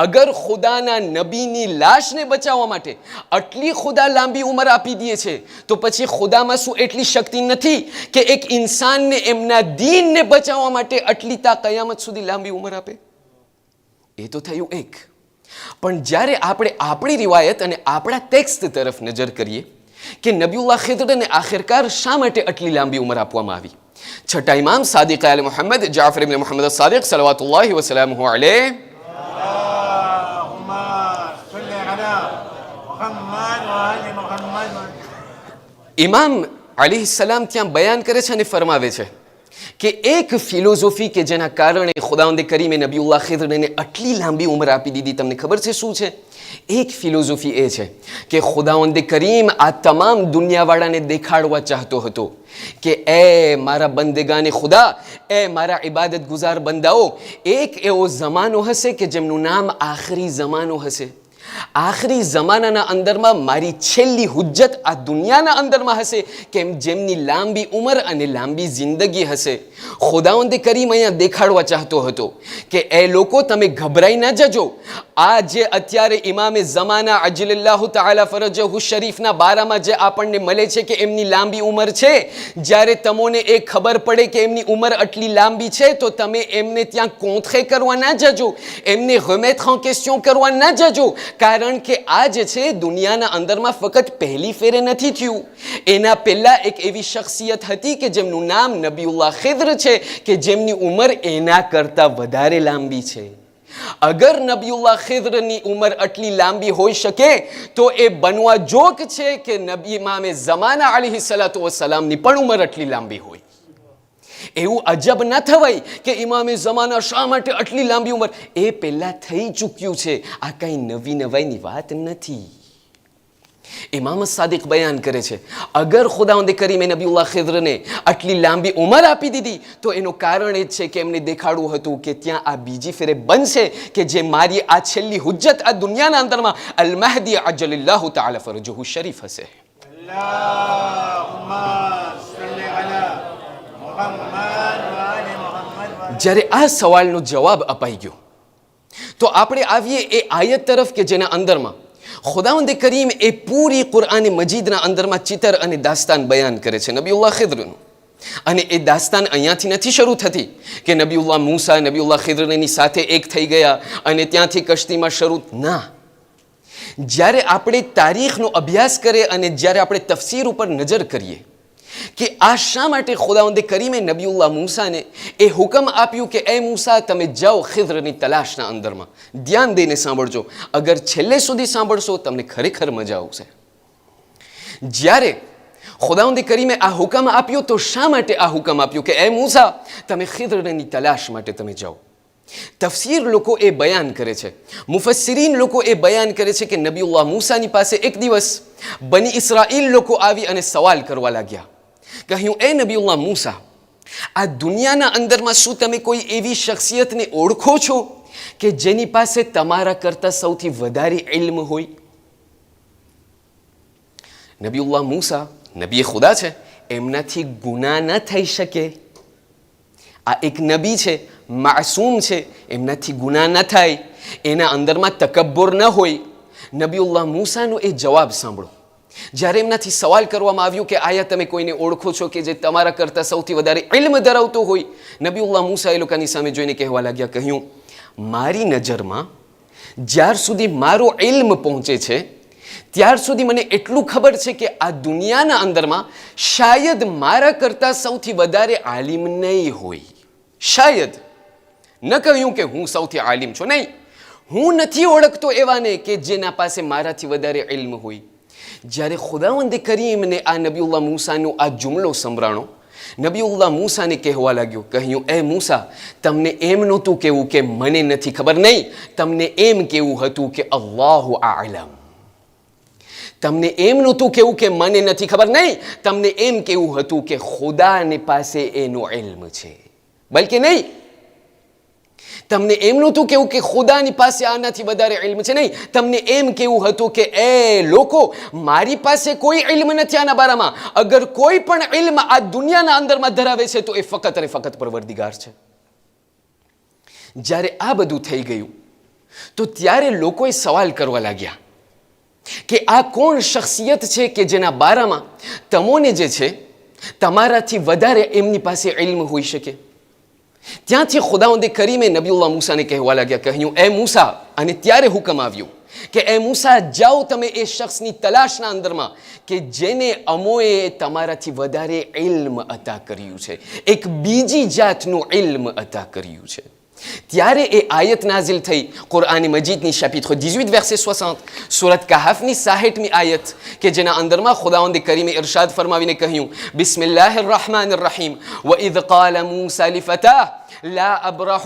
અગર ખુદાના નબીની લાશને બચાવવા માટે આટલી ખુદા લાંબી ઉંમર આપી દે છે તો પછી ખુદામાં શું એટલી શક્તિ નથી કે એક ઇન્સાનને એમના દીનને બચાવવા માટે આટલી તા કયામત સુધી લાંબી ઉંમર આપે? એ તો થયું એક. પણ જ્યારે આપણે આપણી રિવાયત અને આપણા ટેક્સ્ટ તરફ નજર કરીએ કે નબીઉલ્લાહ ખિદ્રને આખિરકાર શા માટે આટલી લાંબી ઉંમર આપવામાં આવી, છઠ્ઠા ઇમામ સાદિક આલ મુહમ્મદ જાફર ઇબ્ન મુહમ્મદ સાદિક સલવાતુલ્લાહ વસલામુહુ અલૈહ اللهم صل على محمد وآل محمد. ઇમામ અલીહિસ્સલામ ત્યાં બયાન કરે છે અને ફરમાવે છે કે એક ફિલોઝોફી કે જેના કારણે ખુદાવંદે કરીમે નબીઉલ્લાહ ખિદ્રને આટલી લાંબી ઉંમર આપી દીધી, તમને ખબર છે શું છે? એક ફિલોઝોફી એ છે કે ખુદાવંદે કરીમ આ તમામ દુનિયાવાળાને દેખાડવા ચાહતો હતો કે એ મારા બંદેગાને ખુદા, એ મારા ઇબાદત ગુજાર બંદાઓ, એક એવો જમાનો હશે કે જેમનું નામ આખરી જમાનો હશે. આખરી જમાનાના અંદરમાં મારી છેલ્લી હુજ્જત આ દુનિયાના અંદરમાં હશે કે જેમની લાંબી ઉંમર અને લાંબી જિંદગી હશે. ખુદાવંદે કરીમ અહીંયા દેખાડવા ચાહતો હતો કે એ લોકો તમે ગભરાઈ ન જજો. આ જે અત્યારે ઇમામે ઝમાના અજલલ્લાહુ તઆલા ફરજહુ શરીફના બારામાં જે આપણને મળે છે કે એમની લાંબી ઉંમર છે, જ્યારે તમને એ ખબર પડે કે એમની ઉંમર આટલી લાંબી છે તો તમે એમને ત્યાં કોંથે કરવા ના જજો, એમને remettre en question કરવા ના જજો, કારણ કે આ જે છે દુનિયાના અંદરમાં ફક્ત પહેલી ફેરે નથી થયું. એના પહેલા એક એવી શખ્સિયત હતી કે જેમનું નામ નબીઉલ્લાહ ખિદ્ર છે કે જેમની ઉંમર એના કરતાં વધારે લાંબી છે. અગર નબીઉલ્લાહ ખિદ્રની ઉંમર આટલી લાંબી હોઈ શકે તો એ બનવા જોગ છે કે નબી ઇમામે ઝમાના અલૈહિસ્સલાતુ વસ્સલામની પણ ઉંમર આટલી લાંબી હોય. એવું અજબ ન થવાય કે ઇમામે ઝમાના શા માટે આટલી લાંબી ઉંમર, એ પહેલા થઈ ચૂક્યું છે, આ કંઈ નવી નવાઈની વાત નથી. ઇમામ સાદિક બયાન કરે છે અગર ખુદાવંદે કરીમે નબીઉલ્લાહ ખિદ્રને આટલી લાંબી ઉંમર આપી દીધી તો એનું કારણ એ જ છે કે એમને દેખાડવું હતું કે ત્યાં આ બીજી ફેરે બનશે કે જે મારી આ છેલ્લી હુજ્જત આ દુનિયાના અંદરમાં અલ મહદી અજલલ્લાહુ તઆલા ફરજહુ શરીફ હશે. اللهم صل على محمد وآل محمد. જ્યારે આ સવાલનો જવાબ અપાઈ ગયો તો આપણે આવીએ એ આયત તરફ કે જેના અંદરમાં ખુદાવંદે કરીમ એ પૂરી કુરઆન મજીદના અંદરમાં ચિત્ર અને દાસ્તાન બયાન કરે છે નબીઉલ્લાહ ખિદ્રનું. અને એ દાસ્તાન અહીંયાથી નથી શરૂ થતી કે નબીઉલ્લાહ મૂસા નબીઉલ્લાહ ખિદ્રની સાથે એક થઈ ગયા અને ત્યાંથી કશ્તીમાં શરૂ, ના. જ્યારે આપણે તારીખનો અભ્યાસ કરીએ અને જ્યારે આપણે તફસીર ઉપર નજર કરીએ કે આ શા માટે ખુદાવંદે કરીમે નબીઉલ્લાહ મૂસાને એ હુકમ આપ્યું કે એ મૂસા તમે જાઓ ખિદ્રની તલાશના અંદરમાં, ધ્યાન દઈને સાંભળજો, અગર છેલ્લે સુધી સાંભળશો તમને ખરેખર મજા આવશે. જ્યારે ખુદાવંદે કરીમે આ હુકમ આપ્યો તો શા માટે આ હુકમ આપ્યો કે એ મૂસા તમે ખિદ્રની તલાશ માટે તમે જાઓ? તફસીર લોકો એ બયાન કરે છે, મુફસ્સિરીન લોકો એ બયાન કરે છે કે નબીઉલ્લાહ મૂસાની પાસે એક દિવસ બની ઇસ્રાઈલ લોકો આવી અને સવાલ કરવા લાગ્યા. કહ્યું એ નબીઉલ્લાહ મૂસા, આ દુનિયાના અંદરમાં શું તમે કોઈ એવી શખ્સિયતને ઓળખો છો કે જેની પાસે તમારા કરતાં સૌથી વધારે ઇલ્મ હોય? નબીઉલ્લાહ મૂસા નબી ખુદા છે, એમનાથી ગુનાહ ન થઈ શકે. આ એક નબી છે, માસૂમ છે, એમનાથી ગુનાહ ન થાય, એના અંદરમાં તકબ્બુર ન હોય. નબીઉલ્લાહ મૂસાનો એ જવાબ સાંભળો. જ્યારે એમનાથી સવાલ કરવામાં આવ્યું કે આયા તમે કોઈને ઓળખો છો કે જે તમારા કરતાં સૌથી વધારે ઇલ્મ ધરાવતો હોય? નબીઉલ્લાહ મૂસા એ લોકોની સામે જોઈને કહેવા લાગ્યા, કહ્યું મારી નજરમાં જ્યાર સુધી મારો ઇલ્મ પહોંચે છે ત્યાર સુધી મને એટલું ખબર છે કે આ દુનિયાના અંદરમાં શાયદ મારા કરતાં સૌથી વધારે આલિમ નહીં હોય. શાયદ. ન કહ્યું કે હું સૌથી આલિમ છું, નહીં, હું નથી ઓળખતો એવાને કે જેના પાસે મારાથી વધારે ઇલ્મ હોય. જ્યારે ખુદાવંદે કરીમને આ નબીઉલ્લાહ મૂસાનો આ જુમલો સંભળાણો, નબીઉલ્લાહ મૂસાને કહેવા લાગ્યો, કહ્યું એ મૂસા તમને એમ નહોતું કહેવું કે મને નથી ખબર, નહીં, તમને એમ કહેવું હતું કે અલ્લાહુ આલમ. તમને એમ નહોતું કહેવું કે મને નથી ખબર, નહીં, તમને એમ કહેવું હતું કે ખુદાની પાસે એનો ઇલ્મ છે. બલકે નહીં, તમને એમ નહોતું કહેવું કે ખુદાની પાસે આનાથી વધારે ઇલ્મ છે, નહીં, તમને એમ કહેવું હતું કે એ લોકો મારી પાસે કોઈ ઇલ્મ નથી આના બારામાં, અગર કોઈ પણ ઇલ્મ આ દુનિયાના અંદરમાં ધરાવે છે તો એ ફક્ત અને ફક્ત પરવરદિગાર છે. જ્યારે આ બધું થઈ ગયું તો ત્યારે લોકોએ સવાલ કરવા લાગ્યા કે આ કોણ શખ્સિયત છે કે જેના બારામાં તમોને જે છે તમારાથી વધારે એમની પાસે ઇલ્મ હોઈ શકે? ત્યાંથી ખુદાવંદે કરીમે નબીઉલ્લાહ મૂસાને કહેવા લાગ્યા, કહ્યું એ મૂસા, અને ત્યારે હુકમ આવ્યો કે એ મૂસા જાઓ તમે એ શખ્સની તલાશના અંદરમાં કે જેને અમોએ તમારાથી વધારે ઇલ્મ અતા કર્યું છે, એક બીજી જાતનું ઇલ્મ અતા કર્યું છે. ત્યારે એ આયત નાઝિલ થઈ કુરઆન મજીદની chapitre 18 verset 60 સુરત કહફની 60મી આયત કે જેના અંદરમાં ખુદાવંદ કરીમે ઇરશાદ ફરમાવીને કહ્યું, બિસ્મિલ્લાહિર rahmanir rahim wa idh qala musa li fatah لا أبرح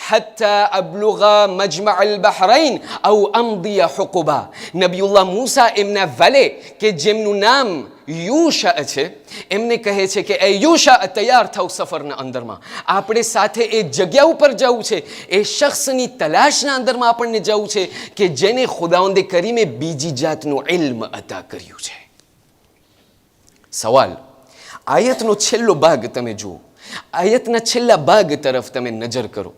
حتى أبلغ مجمع البحرين أو أمضي حقبا. نبي الله موسى એમના વલે કે જેમનું નામ યુશા છે એમને કહે છે કે એ યુશા તૈયાર થાવ સફરના અંદરમાં, આપણે સાથે એ જગ્યા ઉપર જવું છે, એ શખ્સની તલાશના અંદરમાં આપણને જવું છે કે જેને ખુદાવંદે કરીમે બીજી જાતનું ઇલ્મ અતા કર્યું છે. સવાલ, આયતનો છેલ્લો ભાગ તમે જુઓ, આયતના છેલ્લા ભાગ તરફ તમે નજર કરો.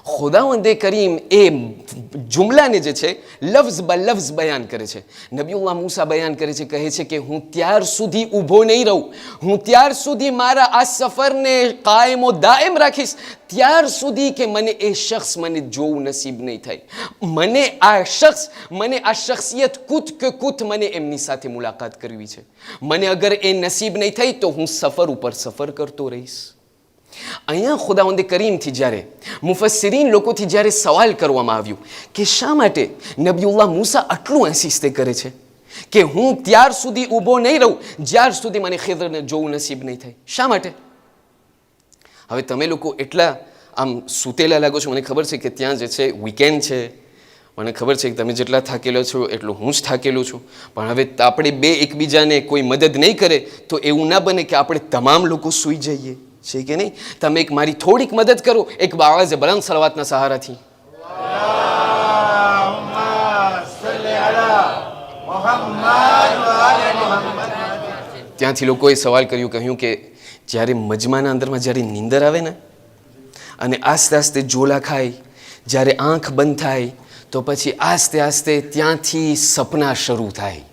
ખુદાવંદે કરીમ એ જુમલાને જે છે લફ્ઝ બ લફ્ઝ બયાન કરે છે. નબીઉલ્લાહ મૂસા બયાન કરે છે, કહે છે કે હું ત્યાર સુધી ઊભો નહીં રહું, હું ત્યાર સુધી મારા આ સફરને કાયમો દાયમ રાખીશ ત્યાર સુધી કે મને એ શખ્સ મને જોવું નસીબ નહીં થાય, મને આ શખ્સિયત કૂત કે કૂત મને એમની સાથે મુલાકાત કરવી છે. મને અગર એ નસીબ નહીં થઈ તો હું સફર ઉપર સફર કરતો રહીશ. અહીંયા ખુદાવંદે કરીમથી જ્યારે મુફસ્સિરીન લોકોથી જ્યારે સવાલ કરવામાં આવ્યું કે શા માટે નબીઉલ્લાહ મૂસા આટલું ઇન્સિસ્ટ કરે છે કે હું ત્યાર સુધી ઊભો નહીં રહું જ્યાર સુધી મને ખિદરને જોવું નસીબ નહીં થાય, શા માટે? હવે તમે લોકો એટલા આમ સૂતેલા લાગો છો, મને ખબર છે કે ત્યાં જે છે વીકેન્ડ છે, મને ખબર છે કે તમે જેટલા થાકેલો છો એટલું હું જ થાકેલો છું, પણ હવે આપણે બે એકબીજાને કોઈ મદદ નહીં કરે તો એવું ના બને કે આપણે તમામ લોકો સૂઈ જઈએ, છે કે નહીં? તમે એક મારી થોડીક મદદ કરો એક બાવાઝે બલંદ સલાવાતના સહારાથી. ત્યાંથી લોકોએ સવાલ કર્યું, કહ્યું કે જ્યારે મજમાના અંદરમાં જ્યારે નીંદર આવે ને અને આસ્તે આસ્તે ઝોલા ખાય, જ્યારે આંખ બંધ થાય તો પછી આસ્તે આસ્તે ત્યાંથી સપના શરૂ થાય,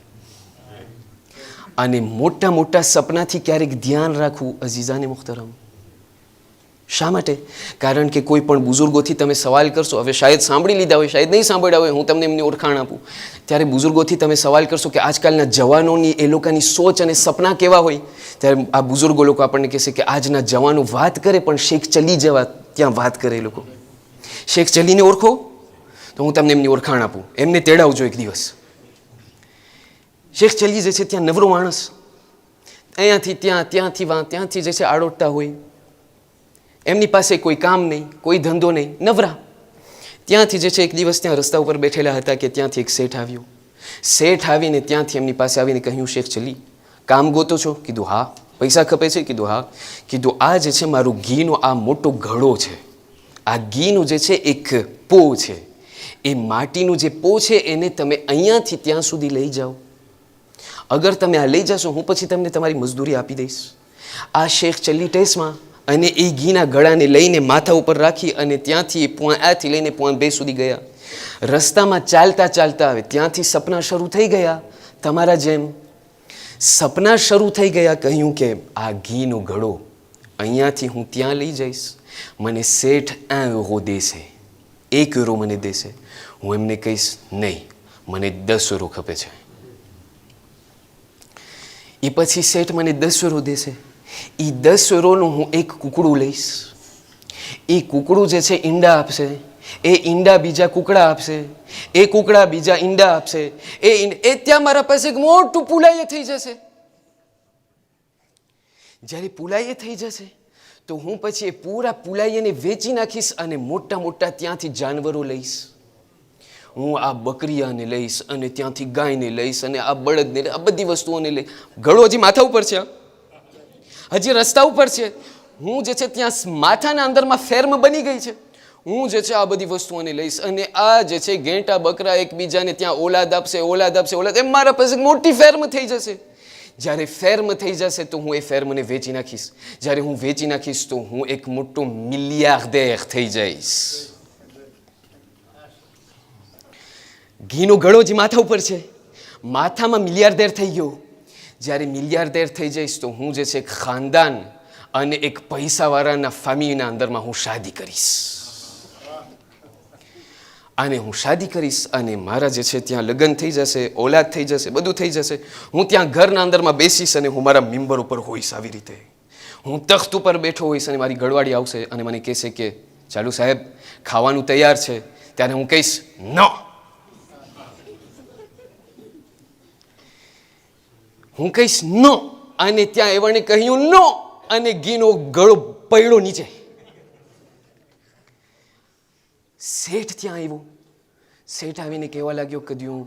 અને મોટા મોટા સપનાથી ક્યારેક ધ્યાન રાખવું અઝીઝાને મુખ્તરમ. શા માટે? કારણ કે કોઈ પણ બુઝુર્ગોથી તમે સવાલ કરશો, હવે શાયદ સાંભળી લીધા હોય, શાયદ નહીં સાંભળ્યા હોય, હું તમને એમની ઓળખાણ આપું, ત્યારે બુઝુર્ગોથી તમે સવાલ કરશો કે આજકાલના જવાનોની એ લોકોની સોચ અને સપના કેવા હોય, ત્યારે આ બુઝુર્ગો લોકો આપણને કહેશે કે આજના જવાનો વાત કરે પણ શેખ ચલી જેવા ત્યાં વાત કરે. એ લોકો શેખ ચલીને ઓળખો તો હું તમને એમની ઓળખાણ આપું, એમને તેડાવજો એક દિવસ. શેખ ચલી જે છે ત્યાં નવરો માણસ, અહીંયાથી ત્યાં, ત્યાંથી વાં, ત્યાંથી જે છે આડોટતા હોય, એમની પાસે કોઈ કામ નહીં, કોઈ ધંધો નહીં, નવરા. ત્યાંથી જે છે એક દિવસ ત્યાં રસ્તા ઉપર બેઠેલા હતા કે ત્યાંથી એક શેઠ આવ્યો. શેઠ આવીને ત્યાંથી એમની પાસે આવીને કહ્યું, શેખ ચલી કામ ગોતો છો? કીધું હા. પૈસા ખપે છે? કીધું હા. કીધું આ જે છે મારું ઘીનો આ મોટો ઘડો છે, આ ઘીનું જે છે એક પો છે, એ માટીનું જે પો છે એને તમે અહીંયાથી ત્યાં સુધી લઈ જાઓ, અગર તમે આ લઈ જશો હું પછી તમને તમારી મજદૂરી આપી દઈશ. આ શેખ ચલી ટેસમાં અને એ ઘીના ગળાને લઈને માથા ઉપર રાખી અને ત્યાંથી પોઈન્ટ આથી લઈને પોઈન્ટ 2 સુધી ગયા. રસ્તામાં ચાલતા ચાલતા આવે ત્યાંથી સપના શરૂ થઈ ગયા, તમારા જેમ સપના શરૂ થઈ ગયા. કહ્યું કે આ ઘીનો ઘડો અહીંયાથી હું ત્યાં લઈ જઈશ, મને શેઠ 1 યુરો દેશે, 1 યુરો મને દેશે. હું એમને કહીશ નહીં, મને 10 યુરો ખપે છે. એ પછી શેઠ મને 10 યુરો દેશે, એ 10 યુરોનું હું એક કૂકડું લઈશ, એ કૂકડું જે છે ઈંડા આપશે, એ ઈંડા બીજા કૂકડા આપશે, એ કૂકડા બીજા ઈંડા આપશે, એ ત્યાં મારા પાસે એક મોટું પુલાય થઈ જશે. જ્યારે પુલાય થઈ જશે તો હું પછી એ પૂરા પુલાયને વેચી નાખીશ અને મોટા મોટા ત્યાંથી જાનવરો લઈશ. હું આ બકરીયાને લઈશ અને ત્યાંથી ગાયને લઈશ અને આ બળદને, આ બધી વસ્તુઓને લઈ. ઘડો હજી માથા ઉપર છે, હજી રસ્તા ઉપર છે, હું જે છે ત્યાં માથાના અંદરમાં ફેર્મ બની ગઈ છે, હું જે છે આ બધી વસ્તુઓને લઈશ અને આ જે છે ઘેંટા બકરા એકબીજાને ત્યાં ઓલાદ આપશે, એમ મારા પાસે મોટી ફેર્મ થઈ જશે. જ્યારે ફેર્મ થઈ જશે તો હું એ ફેર્મને વેચી નાખીશ, જ્યારે હું વેચી નાખીશ તો હું એક મોટો મિલિયાર્ડેર થઈ જઈશ. ઘીનો ઘડો જે માથા ઉપર છે, માથામાં મિલિયાર્ડેર થઈ ગયો. જ્યારે મિલિયાર્ડેર થઈ જઈશ તો હું જે છે ખાનદાન અને એક પૈસાવાળાના ફેમિલીના અંદરમાં હું શાદી કરીશ, અને હું શાદી કરીશ અને મારા જે છે ત્યાં લગ્ન થઈ જશે, ઓલાદ થઈ જશે, બધું થઈ જશે. હું ત્યાં ઘરના અંદરમાં બેસીશ અને હું મારા મેમ્બર ઉપર હોઈશ. આવી રીતે હું તખ્ત ઉપર બેઠો હોઈશ અને મારી ગળવાડી આવશે અને મને કહેશે કે ચાલુ સાહેબ ખાવાનું તૈયાર છે. ત્યારે હું કહીશ નો. હું કહીશ નો, અને ત્યાં એવણે કહ્યું નો, અને ઘીનો ગળો પડ્યો નીચે. શેઠ ત્યાં આવ્યો. શેઠ આવીને કહેવા લાગ્યો, કદ્યું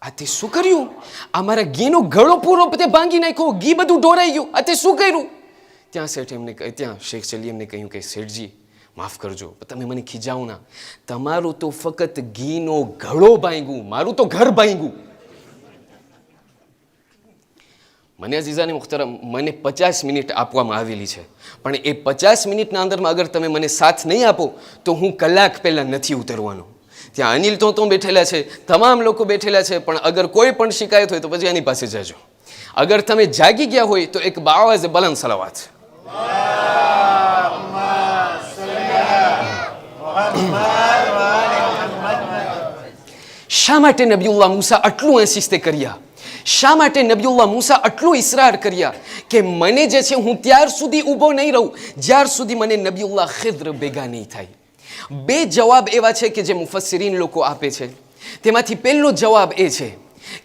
આ તે શું કર્યું? આ મારા ઘીનો ગળો પૂરો તે ભાંગી નાખ્યો, ઘી બધું ઢોરાઈ ગયું, આ તે શું કર્યું? ત્યાં શેખ ચલી એમને કહ્યું કે શેઠજી માફ કરજો, તમે મને ખીજાવો ના, તમારું તો ફક્ત ઘીનો ગળો ભાંગ્યું, મારું તો ઘર ભાંગ્યું. મને અઝીઝાને મુખ્તરમ, મને 50 મિનિટ આપવામાં આવેલી છે, પણ એ 50 મિનિટના અંદરમાં અગર તમે મને સાથ નહીં આપો તો હું કલાક પહેલાં નથી ઉતરવાનો. ત્યાં અનિલ તો બેઠેલા છે, તમામ લોકો બેઠેલા છે, પણ અગર કોઈ પણ શિકાયત હોય તો પછી એની પાસે જજો. અગર તમે જાગી ગયા હોય તો એક બાવાઝે બલંદ સલાવાત. શા માટે નબીઉલ્લાહ મૂસા આટલું ઇન્સિસ્ટ કર્યા? શા માટે નબીઉલ્લાહ મૂસા આટલું ઇસરાર કર્યા કે મને જે છે હું ત્યાર સુધી ઊભો નહીં રહું જ્યાર સુધી મને નબીઉલ્લાહ ખિદ્ર ભેગા નહીં થાય? 2 જવાબ એવા છે કે જે મુફસ્સિરીન લોકો આપે છે. તેમાંથી પહેલો જવાબ એ છે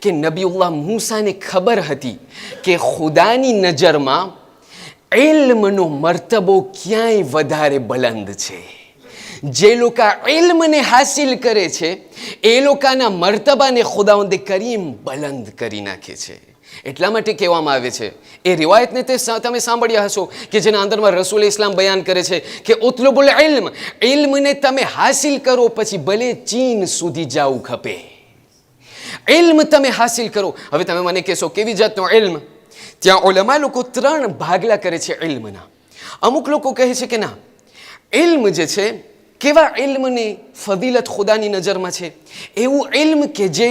કે નબીઉલ્લાહ મૂસાને ખબર હતી કે ખુદાની નજરમાં ઇલ્મનો મર્તબો ક્યાંય વધારે બલંદ છે. જે લોકો ઇલ્મને હાસિલ કરે છે એ લોકોના મર્તબાને ખુદાવંદ કરીમ બલંદ કરી નાખે છે. એટલા માટે કહેવામાં આવે છે, એ રિવાયતને તમે સાંભળ્યા હશો કે જેના અંદરમાં રસૂલ ઇસ્લામ બયાન કરે છે કે ઉતલુબુલ ઇલ્મ, ઇલ્મને તમે હાસિલ કરો પછી ભલે ચીન સુધી જાવું ખપે, ઇલ્મ તમે હાસિલ કરો. હવે તમે મને કહેશો કેવી જાતનો ઇલ્મ? ત્યાં ઉલમા લોકો 3 ભાગલા કરે છે ઇલ્મના. અમુક લોકો કહે છે કે ના, ઇલ્મ જે છે કેવા ઇલ્મની ફદીલત ખુદાની નજરમાં છે? એવું ઇલ્મ કે જે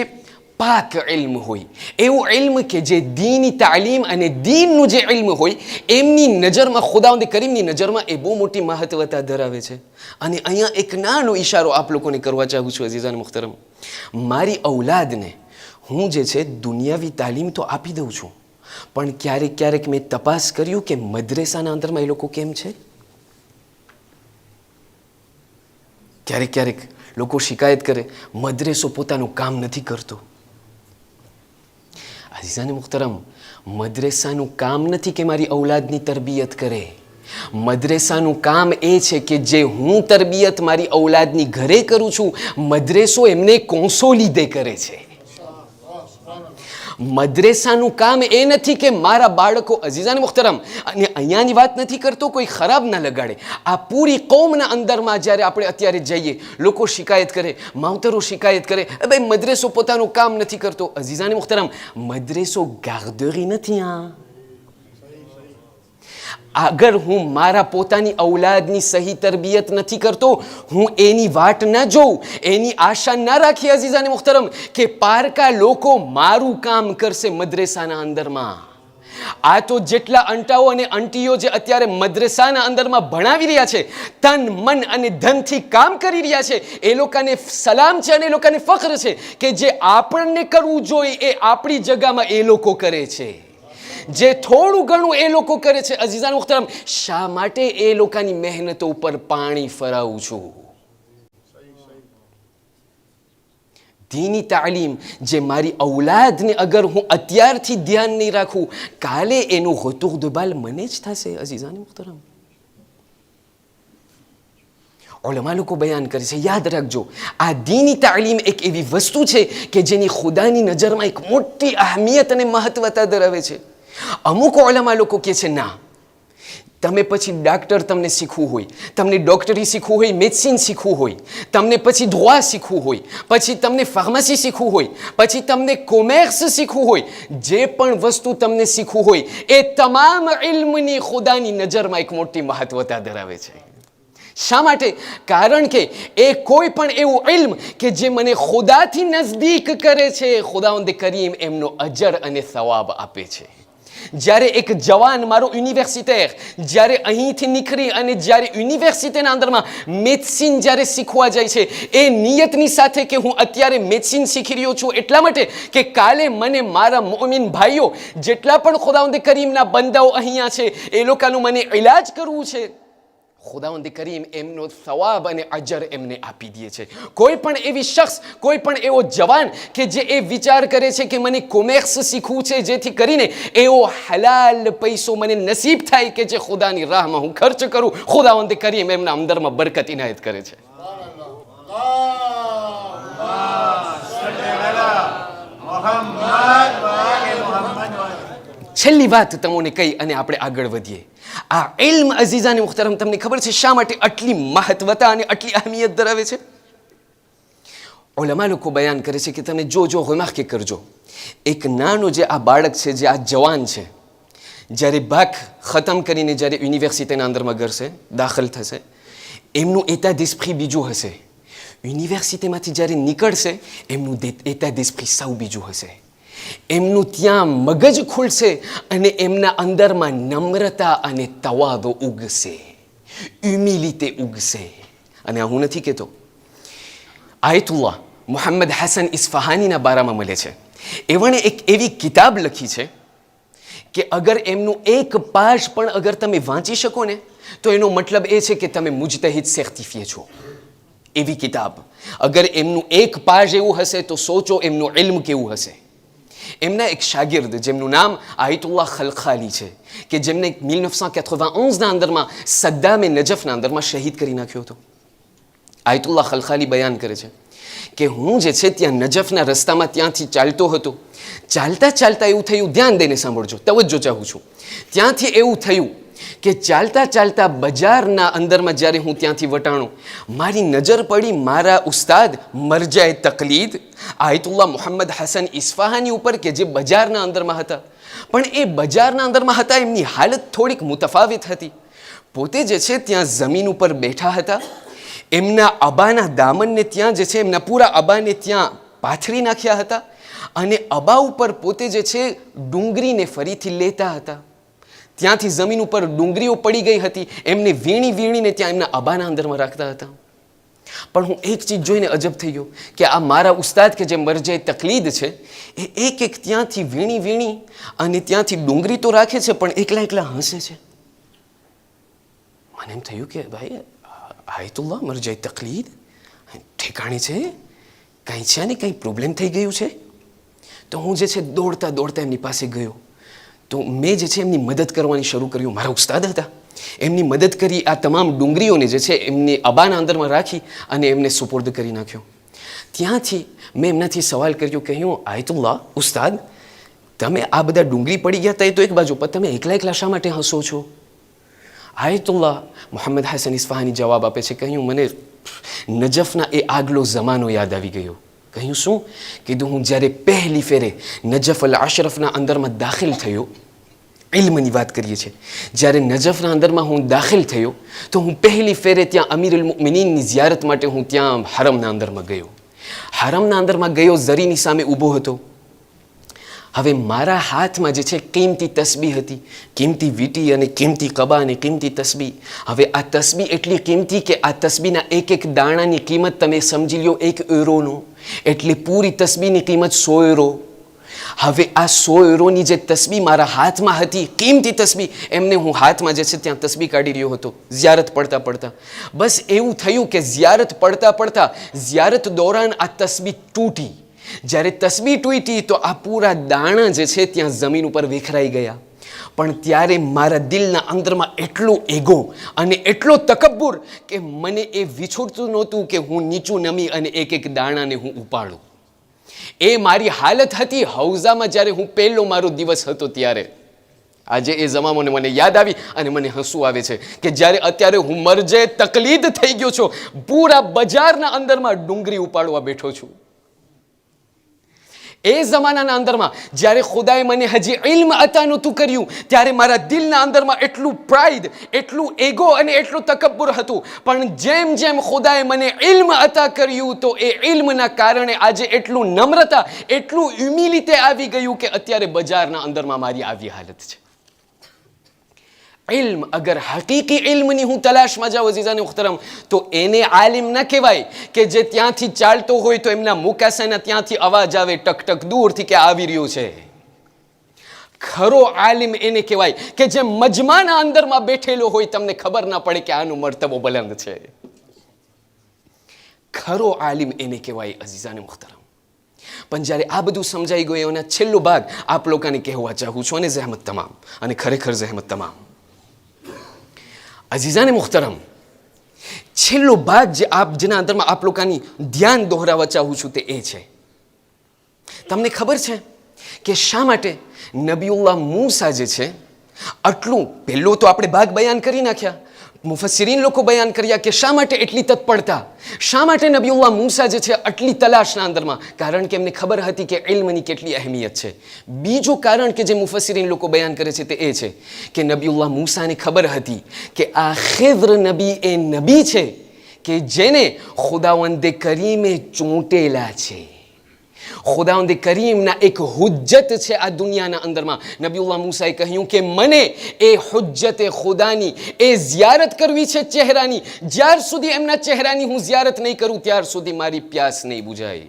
પાક ઇલ્મ હોય, એવું ઇલ્મ કે જે દીની તાલીમ અને દીનનું જે ઇલ્મ હોય એમની નજરમાં, ખુદાવંદ કરીમની નજરમાં એ બહુ મોટી મહત્વતા ધરાવે છે. અને અહીંયા એક નાનો ઈશારો આપ લોકોને કરવા ચાહું છું અઝીઝાન મુખ્તરમ. મારી ઔલાદને હું જે છે દુનિયાવી તાલીમ તો આપી દઉં છું, પણ ક્યારેક ક્યારેક મેં તપાસ કર્યું કે મદ્રેસાના અંદરમાં એ લોકો કેમ છે. ક્યારેક ક્યારેક લોકો શિકાયત કરે મદ્રેસો પોતાનું કામ નથી કરતો. અઝીઝાને મુખ્તરમ, મદ્રેસાનું કામ નથી કે મારી ઔલાદની તરબિયત કરે. મદ્રેસાનું કામ એ છે કે જે હું તરબિયત મારી ઔલાદની ઘરે કરું છું, મદ્રેસો એમને કોન્સોલિડે કરે છે. મદ્રેસાનું કામ એ નથી કે મારા બાળકો, અઝીઝાને મુખ્તરમ, અને અહીંયાની વાત નથી કરતો, કોઈ ખરાબ ના લગાડે. આ પૂરી કૌમના અંદરમાં જ્યારે આપણે અત્યારે જઈએ, લોકો શિકાયત કરે, માવતરો શિકાયત કરે, ભાઈ મદ્રેસો પોતાનું કામ નથી કરતો. અઝીઝાને મુખ્તરમ, મદ્રેસો ગાર્ડરી નથી. અગર હું મારા પોતાની ઔલાદની સહી તરબિયત નથી કરતો, હું એની વાટ ન જોઉં, એની આશા ન રાખી અઝીઝાને મુખ્તરમ કે પારકા લોકો મારું કામ કરશે મદ્રેસાના અંદરમાં. આ તો જેટલા અંટાઓ અને અંટીઓ જે અત્યારે મદ્રેસાના અંદરમાં ભણાવી રહ્યા છે, તન મન અને ધનથી કામ કરી રહ્યા છે, એ લોકોને સલામ છે અને એ લોકોને ફખ્ર છે કે જે આપણને કરવું જોઈએ એ આપણી જગામાં એ લોકો કરે છે. જે થોડું ઘણું એ લોકો કરે છે, અઝીઝાન મુખ્તરમ, શા માટે એ લોકોની મહેનતો ઉપર પાણી ફરાવું છું? દીની તાલીમ જે મારી ઔલાદને અગર હું અત્યારથી ધ્યાન નહીં રાખું, કાલે એનું ગતુર દબાલ મને જ થશે. અઝીઝાન મુખ્તરમ, ઉલમા લોકો બયાન કરે છે, યાદ રાખજો, આ દીની તાલીમ એક એવી વસ્તુ છે કે જેની ખુદાની નજરમાં એક મોટી અહેમિયત અને મહત્વતા ધરાવે છે. અમુક ઉલમા લોકો કહે છે ના, તમે પછી ડાક્ટર તમને શીખવું હોય, તમને ડોક્ટરી શીખવું હોય, મેડિસિન શીખવું હોય, તમને પછી દવા શીખવું હોય, પછી તમને ફાર્મસી શીખવું હોય, પછી તમને કોમર્સ શીખવું હોય, જે પણ વસ્તુ તમને શીખવું હોય એ તમામ ઇલ્મની ખુદાની નજરમાં એક મોટી મહત્વતા ધરાવે છે. શા માટે? કારણ કે એ કોઈ પણ એવું ઇલ્મ કે જે મને ખુદાથી નજદીક કરે છે, ખુદાવંદ કરીમ એમનો અજર અને સવાબ આપે છે. જ્યારે એક જવાન, મારો યુનિવર્સિટેર, જ્યારે અહીંથી નીકળી અને જ્યારે યુનિવર્સિટીના અંદરમાં મેડિસિન જ્યારે શીખવા જાય છે, એ નિયતની સાથે કે હું અત્યારે મેડિસિન શીખી રહ્યો છું એટલા માટે કે કાલે મને મારા મોમિન ભાઈઓ જેટલા પણ ખુદાવંદ કરીમના બંદાઓ અહીંયા છે એ લોકોનું મને ઇલાજ કરવું છે, ખુદાવંદ કરીમ એમનો સવાબ અને અજર એમને આપી દે છે. કોઈ પણ એવી શખ્સ, કોઈ પણ એવો જવાન કે જે એ વિચાર કરે છે કે મને કોમર્સ શીખવું છે જેથી કરીને એવો હલાલ પૈસો મને નસીબ થાય કે જે ખુદાની રાહમાં હું ખર્ચ કરું, ખુદાવંદ કરીમ એમના અંદરમાં બરકત ઇનાયત કરે છે. છેલ્લી વાત તમને કહી અને આપણે આગળ વધીએ. આ ઇલ્મ અઝીઝાની મુખ્તરમ, તમને ખબર છે શા માટે આટલી મહત્વતા અને આટલી અહેમિયત ધરાવે છે? ઉલમા લોકો બયાન કરે છે કે તમે જો રિમાર્ક કરજો, એક નાનો જે આ બાળક છે, જે આ જવાન છે, જ્યારે બાક ખતમ કરીને જ્યારે યુનિવર્સિટીના અંદરમાં કરશે, દાખલ થશે, એમનું એતા d'esprit બીજું હશે. યુનિવર્સિટીમાંથી જ્યારે નીકળશે એમનું એતા d'esprit સાવ બીજું હશે. એમનું ત્યાં મગજ ખુલશે અને એમના અંદરમાં નમ્રતા અને તવાદો ઉગશે, હ્યુમિલિટી ઉગશે. અને હું નથી કહેતો, આયતુલ્લાહ મુહમ્મદ હસન ઇસ્ફહાનીના બારામાં મળે છે. એમણે એક એવી કિતાબ લખી છે કે અગર એમનું એક પાશ પણ અગર તમે વાંચી શકો ને તો એનો મતલબ એ છે કે તમે મુજતહિદ સર્ટિફિએ છો. એવી કિતાબ અગર એમનું એક પાશ એવું હશે તો સોચો એમનું ઇલ્મ કેવું હશે. એમના એક શાગિર્દ જેમનું નામ આયતુલ્લાહ ખલખાલી છે કે જેમને 1991ના અંદરમાં સદ્દામે નજફના અંદરમાં શહીદ કરી નાખ્યો હતો. આયતુલ્લાહ ખલખાલી બયાન કરે છે કે હું જે છે ત્યાં નજફના રસ્તામાં ત્યાંથી ચાલતો હતો. ચાલતા ચાલતા એવું થયું, ધ્યાન દઈને સાંભળજો, તવજ્જો ચાહું છું. ત્યાંથી એવું થયું કે ચાલતા ચાલતા બજારના અંદરમાં જ્યારે હું ત્યાંથી વટાણો, મારી નજર પડી મારા ઉસ્તાદ મરજાએ તકલીદ આયતુલ્લાહ મુહમ્મદ હસન ઇસ્ફહાની ઉપર કે જે બજારના અંદરમાં હતા. પણ એ બજારના અંદરમાં હતા એમની હાલત થોડીક મુતફાવિત હતી. પોતે જે છે ત્યાં જમીન ઉપર બેઠા હતા, એમના અબાના દામનને ત્યાં જે છે એમના પૂરા અબાને ત્યાં પાથરી નાખ્યા હતા અને અબા ઉપર પોતે જે છે ડુંગળીને ફરીથી લેતા હતા. ત્યાંથી જમીન ઉપર ડુંગળીઓ પડી ગઈ હતી, એમને વીણી વીણીને ત્યાં એમના અબાના અંદરમાં રાખતા હતા. પણ હું એક ચીજ જોઈને અજબ થઈ ગયો કે આ મારા ઉસ્તાદ કે જે મરજે તકલીદ છે એ એક એક ત્યાંથી વીણી વીણી અને ત્યાંથી ડુંગળી તો રાખે છે પણ એકલા એકલા હસે છે. મને એમ થયું કે ભાઈ આયતુલ્લાહ મરજે તકલીદ ઠેકાણે છે, કાંઈ છે ને કંઈ પ્રોબ્લેમ થઈ ગયું છે. તો હું જે છે દોડતા દોડતા એમની પાસે ગયો તો મેં જે છે એમની મદદ કરવાની શરૂ કર્યું. મારા ઉસ્તાદ હતા, એમની મદદ કરી, આ તમામ ડુંગળીઓને જે છે એમની અબાના અંદરમાં રાખી અને એમને સુપોર્દ કરી નાખ્યો. ત્યાંથી મેં એમનાથી સવાલ કર્યો કે હું આયતુલ્લાહ ઉસ્તાદ, તમે આ બધા ડુંગળી પડી ગયા હતા એ તો એક બાજુ, પણ તમે એકલા એકલા શા માટે હસો છો? આયતુલ્લાહ મુહમ્મદ હસન ઇસ્ફહાની જવાબ આપે છે, કહ્યું મને નજફના એ આગલો જમાનો યાદ આવી ગયો. કહ્યું શું? કીધું હું જ્યારે પહેલી ફેરે નજફ અલ અશરફના અંદરમાં દાખલ થયો, ઇલ્મની વાત કરીએ છીએ, જ્યારે નજફના અંદરમાં હું દાખલ થયો તો હું પહેલી ફેરે ત્યાં અમીરુલ મુમિનીનની ઝિયારત માટે હું ત્યાં હરમના અંદરમાં ગયો. હરમના અંદરમાં ગયો, ઝરીની સામે ઊભો હતો. હવે મારા હાથમાં જે છે કિંમતી તસ્બી હતી, કિંમતી વીંટી અને કિંમતી કબા અને કિંમતી તસ્બી. હવે આ તસ્બી એટલી કિંમતી કે આ તસ્બીના એક એક દાણાની કિંમત તમે સમજી લો €1 એટલે પૂરી તસ્બીની કિંમત €100. હવે આ €100ની જે તસ્બી મારા હાથમાં હતી, કિંમતી તસ્બી, એમને હું હાથમાં જે છે ત્યાં તસ્બી કાઢી રહ્યો હતો ઝિયારત પડતા પડતા. બસ એવું થયું કે ઝિયારત પડતા પડતા ઝિયારત દોરાન આ તસ્બી તૂટી. જ્યારે તસ્બી તૂટી તો આ પૂરા દાણા જે છે ત્યાં જમીન ઉપર વિખરાઈ ગયા. પણ ત્યારે મારા દિલના અંદરમાં એટલો એગો અને એટલો તકબ્બુર કે મને એ વિછોડતું નહોતું કે હું નીચું નમી અને એક એક દાણાને હું ઉપાડું. એ મારી હાલત હતી હૌઝામાં જ્યારે હું પહેલો મારો દિવસ હતો ત્યારે. આજે એ જમાનોને મને યાદ આવી અને મને હસવું આવે છે કે જ્યારે અત્યારે હું મરજે તકલીદ થઈ ગયો છું, પૂરા બજારના અંદરમાં ડુંગળી ઉપાડવા બેઠો છું. એ જમાનાના અંદરમાં જ્યારે ખુદાએ મને હજી ઇલ્મ અતા નહોતું કર્યું, ત્યારે મારા દિલના અંદરમાં એટલું પ્રાઇડ, એટલું એગો અને એટલું તકબ્બુર હતું. પણ જેમ જેમ ખુદાએ મને ઇલ્મ અતા કર્યું, તો એ ઇલ્મના કારણે આજે એટલું નમ્રતા, એટલું હ્યુમિલિટી આવી ગયું કે અત્યારે બજારના અંદરમાં મારી આવી હાલત છે. ઇલ્મ, અગર હકીકી ઇલ્મની હું તલાશમાં જાઉં અઝીઝાને મુહતરમ, તો એને આલિમ ન કહેવાય કે જે ત્યાંથી ચાલતો હોય તો એમના મુકાસાના ત્યાંથી અવાજ આવે ટક ટક દૂરથી કે આવી રહ્યું છે. ખરો આલિમ એને કહેવાય કે જે મજમાના અંદરમાં બેઠેલો હોય, તમને ખબર ના પડે કે આનો મર્તબો બુલંદ છે. ખરો આલિમ એને કહેવાય અઝીઝાને મુહતરમ. પણ જ્યારે આ બધું સમજાઈ ગયું, એના છેલ્લો ભાગ આપ લોકોને કહેવા ચાહું છું, અને જહેમત તમામ, અને ખરેખર જહેમત તમામ. અઝીઝાને મુહતરમ, છેલ્લો ભાગ જે જેના અંદરમાં આપ લોકોની ધ્યાન દોહરાવવા ચાહું છું તે એ છે, તમને ખબર છે કે શા માટે નબીઉલ્લાહ મૂસા જે છે આટલું, પહેલો તો આપણે ભાગ બયાન કરી નાખ્યા, મુફસ્સિરીન લોકો બયાન કર્યા કે શા માટે એટલી તત્પરતા, શા માટે નબીઉલ્લાહ મૂસા જે છે આટલી તલાશના અંદરમાં, કારણ કે એમને ખબર હતી કે ઇલ્મની કેટલી અહેમિયત છે. બીજું કારણ કે જે મુફસ્સિરીન લોકો બયાન કરે છે તે એ છે કે નબીઉલ્લાહ મૂસાને ખબર હતી કે આ ખિદ્ર નબી એ નબી છે કે જેને ખુદાવંદે કરીમે ચૂંટેલા છે. ખુદાવંદે કરીમના એક હુજ્જત છે આ દુનિયાના અંદરમાં. નબીઉલ્લાહ મૂસાએ કહ્યું કે મને એ હુજ્જતે ખુદાની એ ઝિયારત કરવી છે ચહેરાની. જ્યાર સુધી એમના ચહેરાની હું ઝિયારત નહીં કરું, ત્યાર સુધી મારી પ્યાસ નહીં બુઝાય.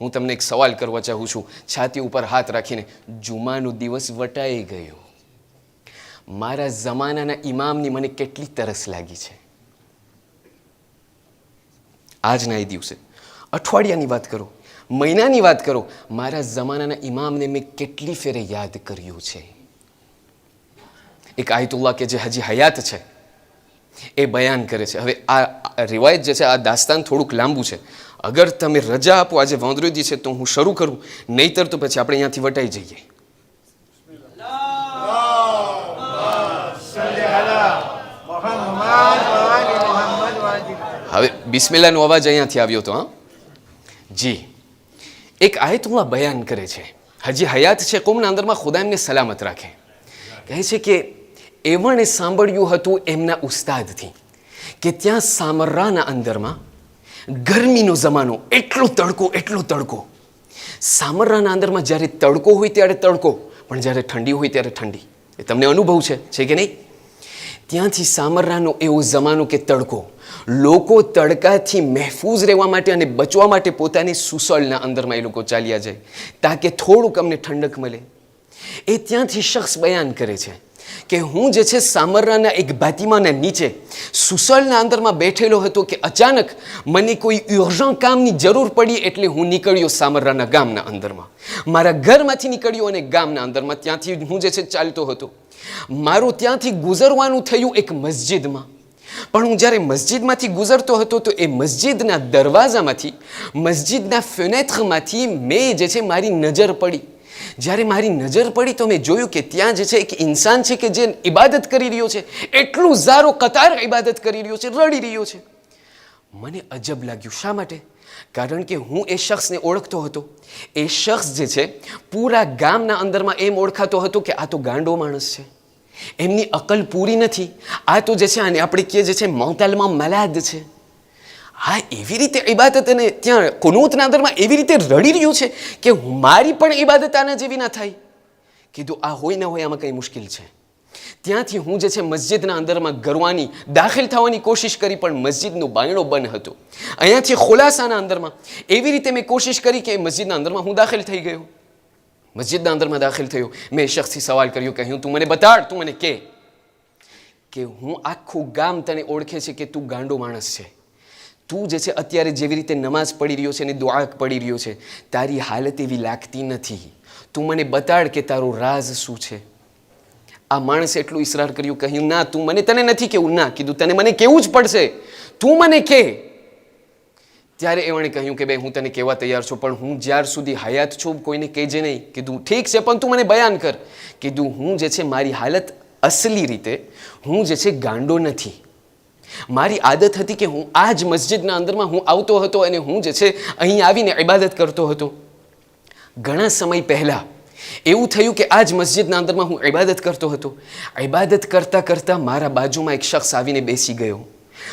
હું તમને એક સવાલ કરવા ચાહું છું, છાતી ઉપર હાથ રાખીને. જુમાનો દિવસ વટાઈ ગયો, મારા જમાનાના ઇમામની મને કેટલી તરસ લાગી છે. આજના એ દિવસે, અઠવાડિયાની વાત કરો, મહિનાની વાત કરો, મારા જમાનાના ઇમામને મેં કેટલી ફેરે યાદ કર્યું છે. એક આયતુલ્લાહ કે જે હજી હયાત છે એ બયાન કરે છે. હવે આ રિવાયત જે છે, આ દાસ્તાન થોડુંક લાંબુ છે. અગર તમે રજા આપો, આજે વાંદરોદી છે, તો હું શરૂ કરું, નહીતર તો પછી આપણે અહીંયાથી વટાઈ જઈએ. હવે બિસ્મિલ્લાહનો અવાજ અહીંયાથી આવ્યો તો. હા જી, એક આયતુલ્લાહ બયાન કરે છે, હજી હયાત છે, કોમના અંદરમાં ખુદા એમને સલામત રાખે. કહે છે કે એમણે સાંભળ્યું હતું એમના ઉસ્તાદથી કે ત્યાં સામરાના અંદરમાં ગરમીનો જમાનો, એટલો તડકો, એટલો તડકો. સામરાના અંદરમાં જ્યારે તડકો હોય ત્યારે તડકો, પણ જ્યારે ઠંડી હોય ત્યારે ઠંડી. એ તમને અનુભવ છે કે નહીં? ત્યાંથી સામરાનો એવો જમાનો કે તડકો, લોકો તડકાથી મહેફૂઝ રહેવા માટે અને બચવા માટે પોતાની સુસળના અંદરમાં એ લોકો ચાલ્યા જાય તાકે થોડુંક અમને ઠંડક મળે. એ ત્યાંથી શખ્સ બયાન કરે છે કે હું જે છે સામરાના એક બાતિમાના નીચે સુસળના અંદરમાં બેઠેલો હતો કે અચાનક મને કોઈ ઉર્જન્ટ કામની જરૂર પડી, એટલે હું નીકળ્યો સામરાના ગામના અંદરમાં. મારા ઘરમાંથી નીકળ્યો અને ગામના અંદરમાં ત્યાંથી હું જે છે ચાલતો હતો. મારું ત્યાંથી ગુજરવાનું થયું એક મસ્જિદમાં. પણ હું જ્યારે મસ્જિદમાંથી ગુજરતો હતો તો એ મસ્જિદના દરવાજામાંથી, મસ્જિદના ફેનેથમાંથી મેં જે છે મારી નજર પડી. જ્યારે મારી નજર પડી તો મેં જોયું કે ત્યાં જે છે એક ઇન્સાન છે કે જે ઇબાદત કરી રહ્યો છે, એટલું ઝારો કતાર ઇબાદત કરી રહ્યો છે, રડી રહ્યો છે. મને અજબ લાગ્યું. શા માટે? કારણ કે હું એ શખ્સને ઓળખતો હતો. એ શખ્સ જે છે પૂરા ગામના અંદરમાં એમ ઓળખાતો હતો કે આ તો ગાંડો માણસ છે, એમની અકલ પૂરી નથી, આ તો જે છે આને આપણે કહે જે છે મોતાલમાં મલાદ છે. હા, એવી રીતે ઇબાદત અને ત્યાં કુનૂતના અંદરમાં એવી રીતે રડી રહ્યું છે કે મારી પણ ઇબાદત આના જેવી ના થાય. કીધું આ હોય ના હોય, આમાં કંઈ મુશ્કેલ છે. ત્યાંથી હું જે છે મસ્જિદના અંદરમાં ગરવાની, દાખલ થવાની કોશિશ કરી, પણ મસ્જિદનો બાયણો બંધ હતો. અહીંયાથી ખુલાસાના અંદરમાં એવી રીતે મેં કોશિશ કરી કે મસ્જિદના અંદરમાં હું દાખલ થઈ ગયો. મસ્જિદના અંદરમાં દાખલ થયો. મેં શખ્સથી સવાલ કર્યો કે તું મને બતાડ, તું મને કે હું આખું ગામ તને ઓળખે છે કે તું ગાંડો માણસ છે. તું જે છે અત્યારે જેવી રીતે નમાઝ પડી રહ્યો છે અને દુઆ પડી રહ્યો છે, તારી હાલત એવી લાગતી નથી. તું મને બતાડ કે તારો રાઝ શું છે. આ માણસે એટલું ઇસરાર કર્યું, કહ્યું ના, તું મને, તને નથી કેવું. ના, કીધું તને મને કેવું જ પડશે, તું મને કે. ત્યારે એમણે કહ્યું કે બે હું તને કહેવા તૈયાર છું, પણ હું જ્યાર સુધી હયાત છું કોઈને કહેજે નહીં. કીધું ઠીક છે, પણ તું મને બયાન કર. કીધું હું જે છે મારી હાલત અસલી રીતે હું જે છે ગાંડો નથી. મારી આદત હતી કે હું આ જ મસ્જિદના અંદરમાં હું આવતો હતો અને હું જે છે અહીં આવીને ઇબાદત કરતો હતો. ઘણા સમય પહેલાં એવું થયું કે આ જ મસ્જિદના અંદરમાં હું ઇબાદત કરતો હતો. ઇબાદત કરતાં કરતાં મારા બાજુમાં એક શખ્સ આવીને બેસી ગયો.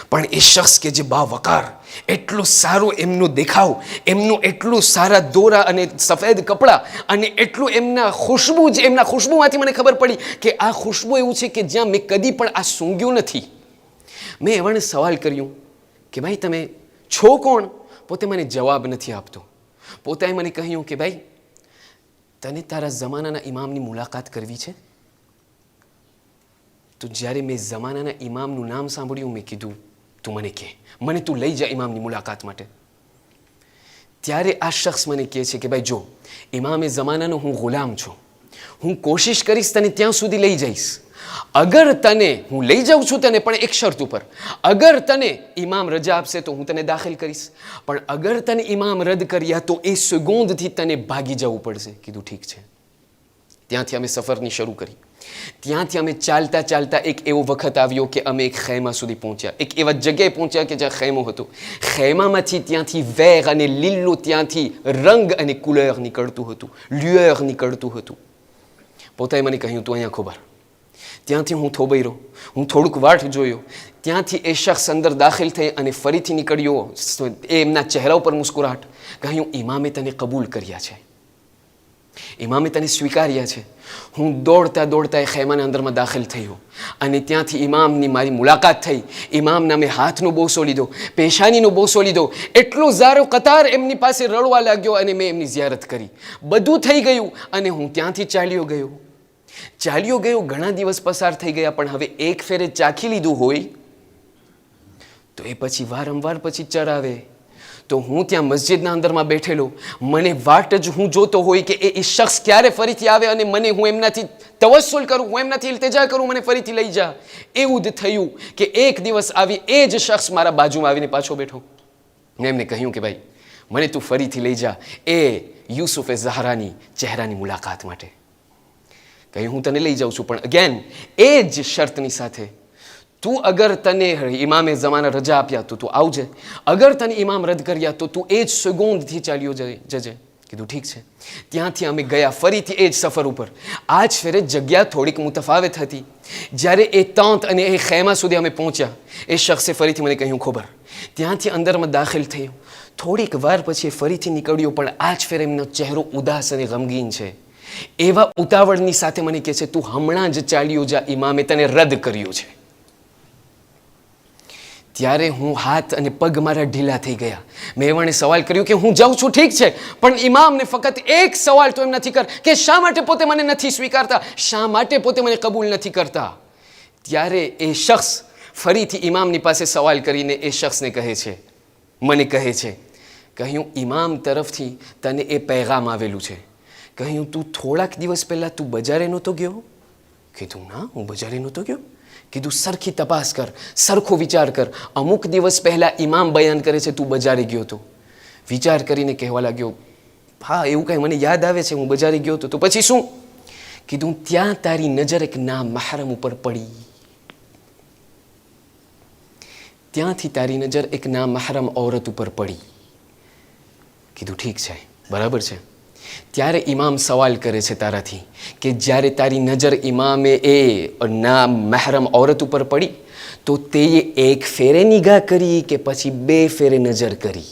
પણ એ શખ્સ કે જે બાવકાર, એટલું સારું એમનો દેખાવ, એમનું એટલું સારા દોરા અને સફેદ કપડાં, અને એટલું એમના ખુશ્બુમાંથી મને ખબર પડી કે આ ખુશ્બુ એવું છે કે જ્યાં મેં કદી પણ આ સૂંઘ્યું નથી. મેં એવાને સવાલ કર્યું કે ભાઈ તમે છો કોણ? પોતે મને જવાબ નથી આપતો. પોતાએ મને કહ્યું કે ભાઈ તને તારા જમાનાના ઇમામની મુલાકાત કરવી છે? તો જ્યારે મેં જમાનાના ઇમામનું નામ સાંભળ્યું, મેં કીધું તું મને કહે, મને તું લઈ જા ઇમામની મુલાકાત માટે. ત્યારે આ શખ્સ મને કહે છે કે ભાઈ જો, ઇમામે જમાનાનો હું ગુલામ છું, હું કોશિશ કરીશ તને ત્યાં સુધી લઈ જઈશ. અગર તને હું લઈ જાઉં છું તને, પણ એક શરત ઉપર, અગર તને ઇમામ રજા આપશે તો હું તને દાખલ કરીશ, પણ અગર તને ઇમામ રદ કર્યા તો એ સુગોંધથી તને ભાગી જવું પડશે. કીધું ઠીક છે. ત્યાંથી અમે સફરની શરૂ કરી. ત્યાંથી અમે ચાલતા ચાલતા એક એવો વખત આવ્યો કે અમે એક ખૈમા સુધી પહોંચ્યા, એક એવા જગ્યાએ પહોંચ્યા કે જ્યાં ખૈમો હતો. ખૈમામાંથી ત્યાંથી વેર અને લીલું, ત્યાંથી રંગ અને કુલર નીકળતું હતું, લ્યુઅર નીકળતું હતું. પોતાએ મને કહ્યું તું અહીંયા ખબર. ત્યાંથી હું થોભાઈ. હું થોડુંક વાટ જોયો. ત્યાંથી એ શખ્સ અંદર દાખલ થઈ અને ફરીથી નીકળ્યો. એમના ચહેરા ઉપર મુસ્કુરાહટ. કહ્યું ઇમામે તને કબૂલ કર્યા છે, ઇમામે તને સ્વીકાર્યા છે. હું દોડતા દોડતા એ ખૈમાના અંદરમાં દાખલ થયો અને ત્યાંથી ઇમામની મારી મુલાકાત થઈ. ઇમામના મેં હાથનો બોસો લીધો, પેશાનીનો બોસો લીધો. એટલો ઝારો કતાર એમની પાસે રડવા લાગ્યો અને મેં એમની ઝિયારત કરી. બધું થઈ ગયું અને હું ત્યાંથી ચાલ્યો ગયો. ઘણા દિવસ પસાર થઈ ગયા, પણ હવે એક ફેરે ચાખી લીધું હોય તો એ પછી વારંવાર પછી ચડાવે. તો હું ત્યાં મસ્જિદના અંદરમાં બેઠેલો, મને વાટ જ હું જોતો હોય કે એ શખ્સ ક્યારે ફરીથી આવે અને હું એમનાથી તવસ્સુલ કરું, હું એમનાથી ઇલ્તિજા કરું, મને ફરીથી લઈ જા. એવું જ થયું કે એક દિવસ આવી એ જ શખ્સ મારા બાજુમાં આવીને પાછો બેઠો. મેં એમને કહ્યું કે ભાઈ મને તું ફરીથી લઈ જા એ યુસુફે ઝહરાની ચહેરાની મુલાકાત માટે. કહ્યું હું તને લઈ જાઉં છું, પણ અગેન એ જ શરતની સાથે, તું અગર તને ઇમામે જમાના રજા આપ્યા તો તું આવજે, અગર તને ઇમામ રદ કર્યા તો તું એ જ સુગોંધથી ચાલ્યો જજે. કીધું ઠીક છે. ત્યાંથી અમે ગયા ફરીથી એ જ સફર ઉપર. આ જ ફેરે જગ્યા થોડીક મુતફાવત હતી. જ્યારે એ તાંત અને એ ખૈમા સુધી અમે પહોંચ્યા, એ શખ્સે ફરીથી મને કહ્યું ખબર. ત્યાંથી અંદરમાં દાખલ થયો. થોડીક વાર પછી ફરીથી નીકળ્યો, પણ આ જ ફેરે એમનો ચહેરો ઉદાસ અને ગમગીન છે. એવા ઉતાવળની સાથે મને કહે છે તું હમણાં જ ચાલ્યો જા, ઇમામે તને રદ કર્યો છે. ત્યારે હું હાથ અને પગ મારા ઢીલા થઈ ગયા. મેં એવાને સવાલ કર્યો કે હું જાઉં છું ઠીક છે, પણ ઇમામને ફક્ત એક સવાલ તો એમ નથી કર કે શા માટે પોતે મને નથી સ્વીકારતા, શા માટે પોતે મને કબૂલ નથી કરતા. ત્યારે એ શખ્સ ફરીથી ઇમામની પાસે સવાલ કરીને એ શખ્સને મને કહે છે કહ્યું ઇમામ તરફથી તને એ પૈગામ આવેલું છે. કહ્યું તું થોડાક દિવસ પહેલાં તું બજારે નહોતો ગયો? કીધું ના, હું બજારે નહોતો ગયો. કીધું સરખી તપાસ કર, સરખો વિચાર કર. અમુક દિવસ પહેલાં ઇમામ બયાન કરે છે તું બજારે ગયો હતો. વિચાર કરીને કહેવા લાગ્યો હા એવું કાંઈ મને યાદ આવે છે, હું બજારે ગયો હતો. તો પછી શું? કીધું ત્યાં તારી નજર એક ના મહરમ ઉપર પડી. ત્યાંથી તારી નજર એક ના મહરમ ઔરત ઉપર પડી. કીધું ઠીક છે, બરાબર છે. ત્યારે ઇમામ સવાલ કરે છે તારાથી કે જ્યારે તારી નજર ઇમામે એ ના મહરમ ઔરત ઉપર પડી તો તે એક ફેરે નિગાહ કરી કે પછી 2 ફેરે નજર કરી?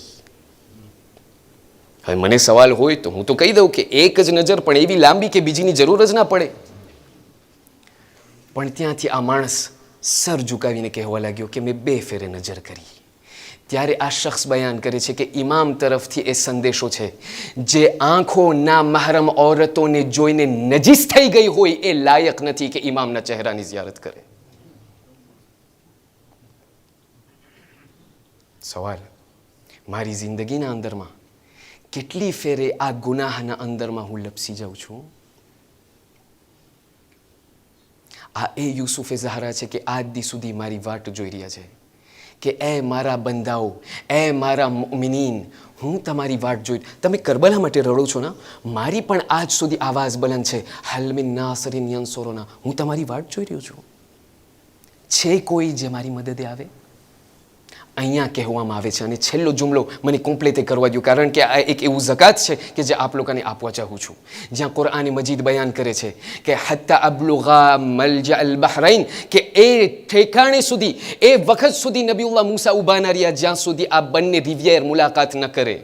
હવે મને સવાલ હોય તો હું તો કહી દઉં કે એક જ નજર, પણ એવી લાંબી કે બીજીની જરૂર જ ના પડે. પણ ત્યાંથી આ માણસ સર ઝુકાવીને કહેવા લાગ્યો કે મેં 2 ફેરે નજર કરી. ત્યારે આ શખ્સ બયાન કરે છે કે ઇમામ તરફથી એ સંદેશો છે જે આંખો ના મહરમ ઔરતોને જોઈને નજીસ થઈ ગઈ હોય એ લાયક નથી કે ઇમામના ચહેરાની ઝિયારત કરે. સવાલ, મારી જિંદગીના અંદરમાં કેટલી ફેરે આ ગુનાહના અંદરમાં હું લપસી જાઉં છું. આ એ યુસુફે ઝહરા છે કે આજ દી સુધી મારી વાટ જોઈ રહ્યા છે કે એ મારા બંદાઓ, એ મારા મુમિનીન, હું તમારી વાટ જોઈ. તમે કરબલા માટે રડો છો ને, મારી પણ આજ સુધી આવાજ બલંદ છે હલ મિન નાસરિન યંસુરુના. હું તમારી વાટ જોઈ રહ્યો છું. છે કોઈ જે મારી મદદે આવે? અહીંયા કહેવામાં આવે છે. અને છેલ્લો જુમલો મને કોમ્પ્લેટ કરવા દો, કારણ કે આ એક એવું ઝકાત છે કે જે આપ લોકોને આપવા ચાહું છું. જ્યાં કુરઆન મજીદ બયાન કરે છે કે હત્તા અબલુગા મલજા અલ બહરૈન, કે એ ઠેકાણે સુધી, એ વખત સુધી નબીઉલ્લાહ મૂસા ઊભા ન રહ્યા જ્યાં સુધી આ બંને રિવિયર મુલાકાત ન કરે.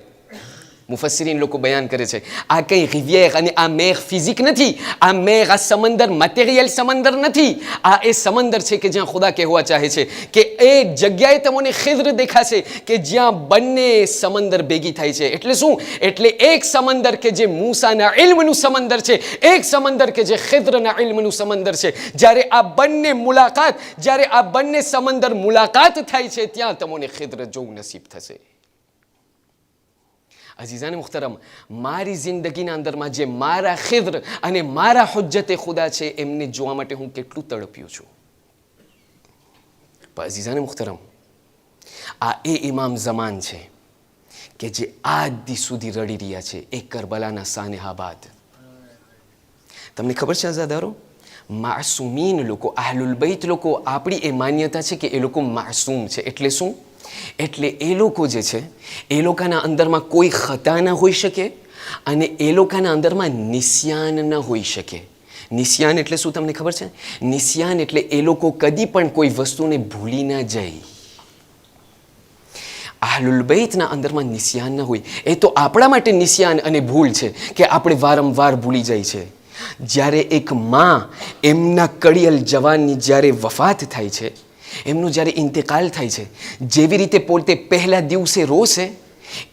મુફસ્સિરીન લોકો બયાન કરે છે આ કંઈ રિવિયર અને આ મેર ફિઝિક નથી, આ મેર, આ સમંદર મટીરિયલ સમંદર નથી. આ એ સમંદર છે કે જ્યાં ખુદા કહેવા ચાહે છે કે એ જગ્યાએ તમને ખિદ્ર દેખાશે કે જ્યાં બંને સમંદર ભેગી થાય છે. એટલે શું? એટલે એક સમંદર કે જે મૂસાના ઇલ્મનું સમંદર છે, એક સમંદર કે જે ખિદ્રના ઇલ્મનું સમંદર છે. જ્યારે આ બંને મુલાકાત, જ્યારે આ બંને સમંદર મુલાકાત થાય છે ત્યાં તમને ખિદ્ર જોવું નસીબ થશે. અઝીઝાને મુખ્તરમ, મારી જિંદગીના અંદરમાં જે મારા ખિદ્ર અને મારા હુજ્જતે ખુદા છે એમને જોવા માટે હું કેટલું તડપ્યું છું. પણ અઝીઝાને મુખ્તરમ, આ એ ઇમામ ઝમાન છે કે જે આજ દી સુધી રડી રહ્યા છે એ કરબલાના સાનેહા બાદ. તમને ખબર છે અઝાદારો, માસૂમીન લોકો, અહલુલ બૈત લોકો, આપણી એ માન્યતા છે કે એ લોકો માસૂમ છે. એટલે શું? એટલે એ લોકો જે છે એ લોકોના અંદરમાં કોઈ ખતા ન હોઈ શકે અને એ લોકોના અંદરમાં નિસ્યાન ન હોઈ શકે. નિસ્યાન એટલે શું તમને ખબર છે? નિસ્યાન એટલે એ લોકો કદી પણ કોઈ વસ્તુને ભૂલી ન જાય. અહલુલ બૈતના અંદરમાં નિસ્યાન ન હોય. એ તો આપણા માટે નિસ્યાન અને ભૂલ છે કે આપણે વારંવાર ભૂલી જાય છે. જ્યારે એક માં એમના કડિયલ જવાનની જ્યારે વફાત થાય છે, એમનો જ્યારે ઇન્તેકાલ થાય છે, જેવી રીતે પોતે પહેલા દિવસે રોશે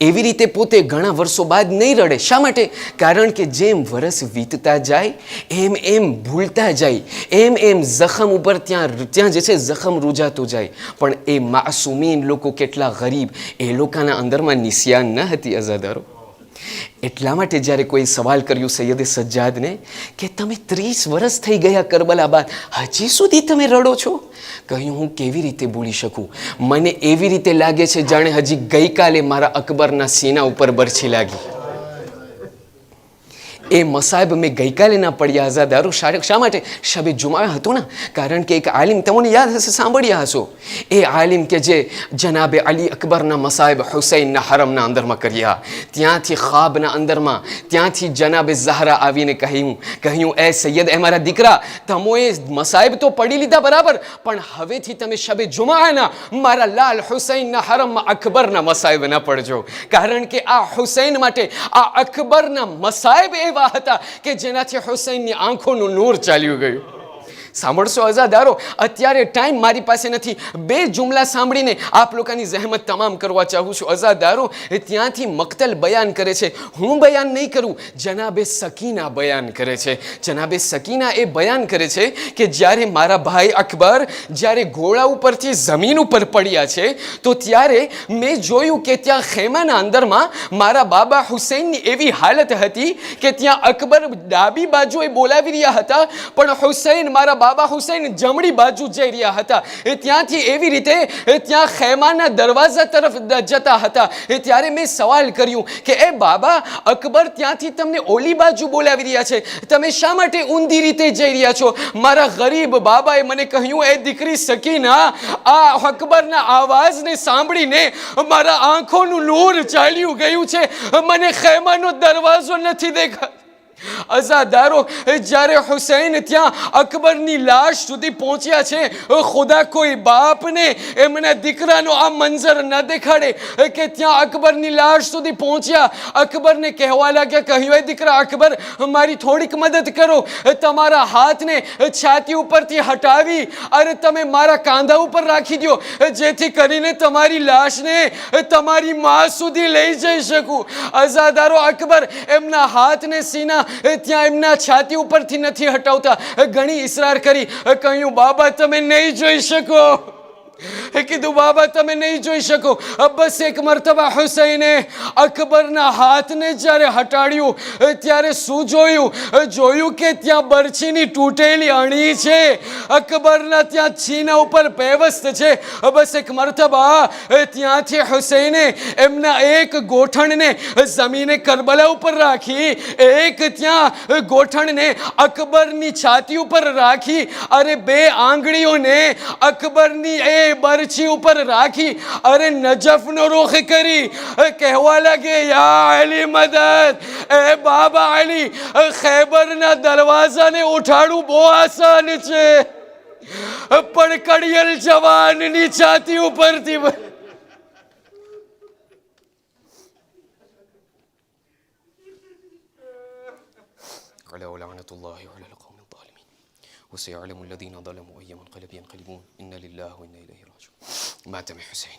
એવી રીતે પોતે ઘણા વર્ષો બાદ નહીં રડે. શા માટે? કારણ કે જેમ વર્ષ વીતતા જાય એમ એમ ભૂલતા જાય, એમ એમ જખમ ઉપર ત્યાં જે છે જખમ રૂજાતો જાય. પણ એ માસૂમીન લોકો કેટલા ગરીબ, એ લોકોના અંદરમાં નિસ્યાન ન હતી અઝાદારો. એટલા માટે જ્યારે કોઈ સવાલ કર્યું સૈયદે સજ્જાદને કે તમે 30 વર્ષ થઈ ગયા કરબલા બાદ હજી સુધી તમે રડો છો, કહ્યું હું કેવી રીતે ભૂલી શકું? મને એવી રીતે લાગે છે જાણે હજી ગઈકાલે મારા અકબરના સીના ઉપર બરછી લાગી. એ મસાહેબ મેં ગઈકાલે ના પડ્યા અઝાદારો. શા માટે? શબે જુમા હતો ને. કારણ કે એક આલિમ, તમને યાદ હશે, સાંભળ્યા હશો, એ આલિમ કે જે જનાબે અલી અકબરના મસાહેબ હુસૈનના હરમના અંદરમાં કર્યા, ત્યાંથી ખ્વાબના અંદરમાં, ત્યાંથી જનાબે ઝહરા આવીને કહ્યું એ સૈયદ, એ મારા દીકરા, તમોએ મસાહેબ તો પડી લીધા બરાબર, પણ હવેથી તમે શબે જુમાના મારા લાલ હુસૈનના હરમમાં અકબરના મસાહેબ ના પડજો. કારણ કે આ હુસૈન માટે આ અકબરના મસાહેબ એવા હતા કે જેનાથી હુસૈનની આંખોનું નૂર ચાલ્યું ગયું. સાંભળશો અઝાદારો, અત્યારે ટાઈમ મારી પાસે નથી. 2 જુમલા સાંભળીને આપ લોકોની જહેમત તમામ કરવા ચાહું છું. અઝાદારો, ત્યાંથી મક્તલ બયાન કરે છે, હું બયાન નહીં કરું, જનાબે સકીના બયાન કરે છે. જનાબે સકીના એ બયાન કરે છે કે જ્યારે મારા ભાઈ અકબર જ્યારે ઘોડા ઉપરથી જમીન ઉપર પડ્યા છે તો ત્યારે મેં જોયું કે ત્યાં ખેમાના અંદરમાં મારા બાબા હુસૈનની એવી હાલત હતી કે ત્યાં અકબર ડાબી બાજુએ બોલાવી રહ્યા હતા, પણ હુસૈન, મારા બાબા હુસૈન જમણી બાજુ જઈ રહ્યા હતા. ત્યાંથી એવી રીતે ત્યાં ખેમાના દરવાજા તરફ જતા હતા. ત્યારે મેં સવાલ કર્યું કે એ બાબા અકબર ત્યાંથી તમને ઓલી બાજુ બોલાવી રહ્યા છે, તમે શા માટે ઊંધી રીતે જઈ રહ્યા છો? મારા ગરીબ બાબાએ મને કહ્યું, એ દીકરી સકીના, આ અકબરના આવાજને સાંભળીને મારા આંખોનું નૂર ચાલ્યું ગયું છે, મને ખેમાનો દરવાજો નથી દેખાતો. અઝાદારો, જ્યારે હુસૈન ત્યાં અકબરની લાશ સુધી પહોંચ્યા છે, ખુદા કોઈ બાપને એમના દીકરાનો આ મંઝર ન દેખાડે કે ત્યાં અકબરની લાશ સુધી પહોંચ્યા. અકબરને કહેવા લાગ્યા, કહ્યું એ દીકરા અકબર, મારી થોડીક મદદ કરો, તમારા હાથને છાતી ઉપરથી હટાવી અને તમે મારા કાંધા ઉપર રાખી દો, જેથી કરીને તમારી લાશને તમારી માં સુધી લઈ જઈ શકું. અઝાદારો, અકબર એમના હાથને સીના ત્યાં એમના છાતી ઉપરથી નથી હટાવતા. ઘણી ઇસરાર કરી, કહ્યું બાબા તમે નહીં જોઈ શકો. કીધું બાબા તમે નહીં જોઈ શકો. બસ એક મરતબા હુસૈને અકબરના હાથને જ્યારે હટાડ્યું ત્યારે શું જોયું કે ત્યાં બરછીની તૂટેલી અણી છે, અકબરના ત્યાં છીના ઉપર પેવસ્ત છે. બસ એક મરતબા ત્યાંથી હુસૈને એમના એક ગોઠણને જમીને કરબલા ઉપર રાખી, એક ત્યાં ગોઠણને અકબરની છાતી ઉપર રાખી, અરે 2 આંગળીઓને અકબરની એ બર બરછી ઉપર રાખી અરે નજફનો રૂખ કરી કહેવા લાગે યા અલી મદદ એ બાબા અલી ખૈબરના દરવાજાને ઉઠાડવું બહુ આસાન છે પણ કડિયલ જવાનની છાતી ઉપરથી لعنة الله على القوم الظالمين وسيعلم الذين ظلموا أي منقلب ينقلبون إنا لله وإنا إليه راجعون مات من حسين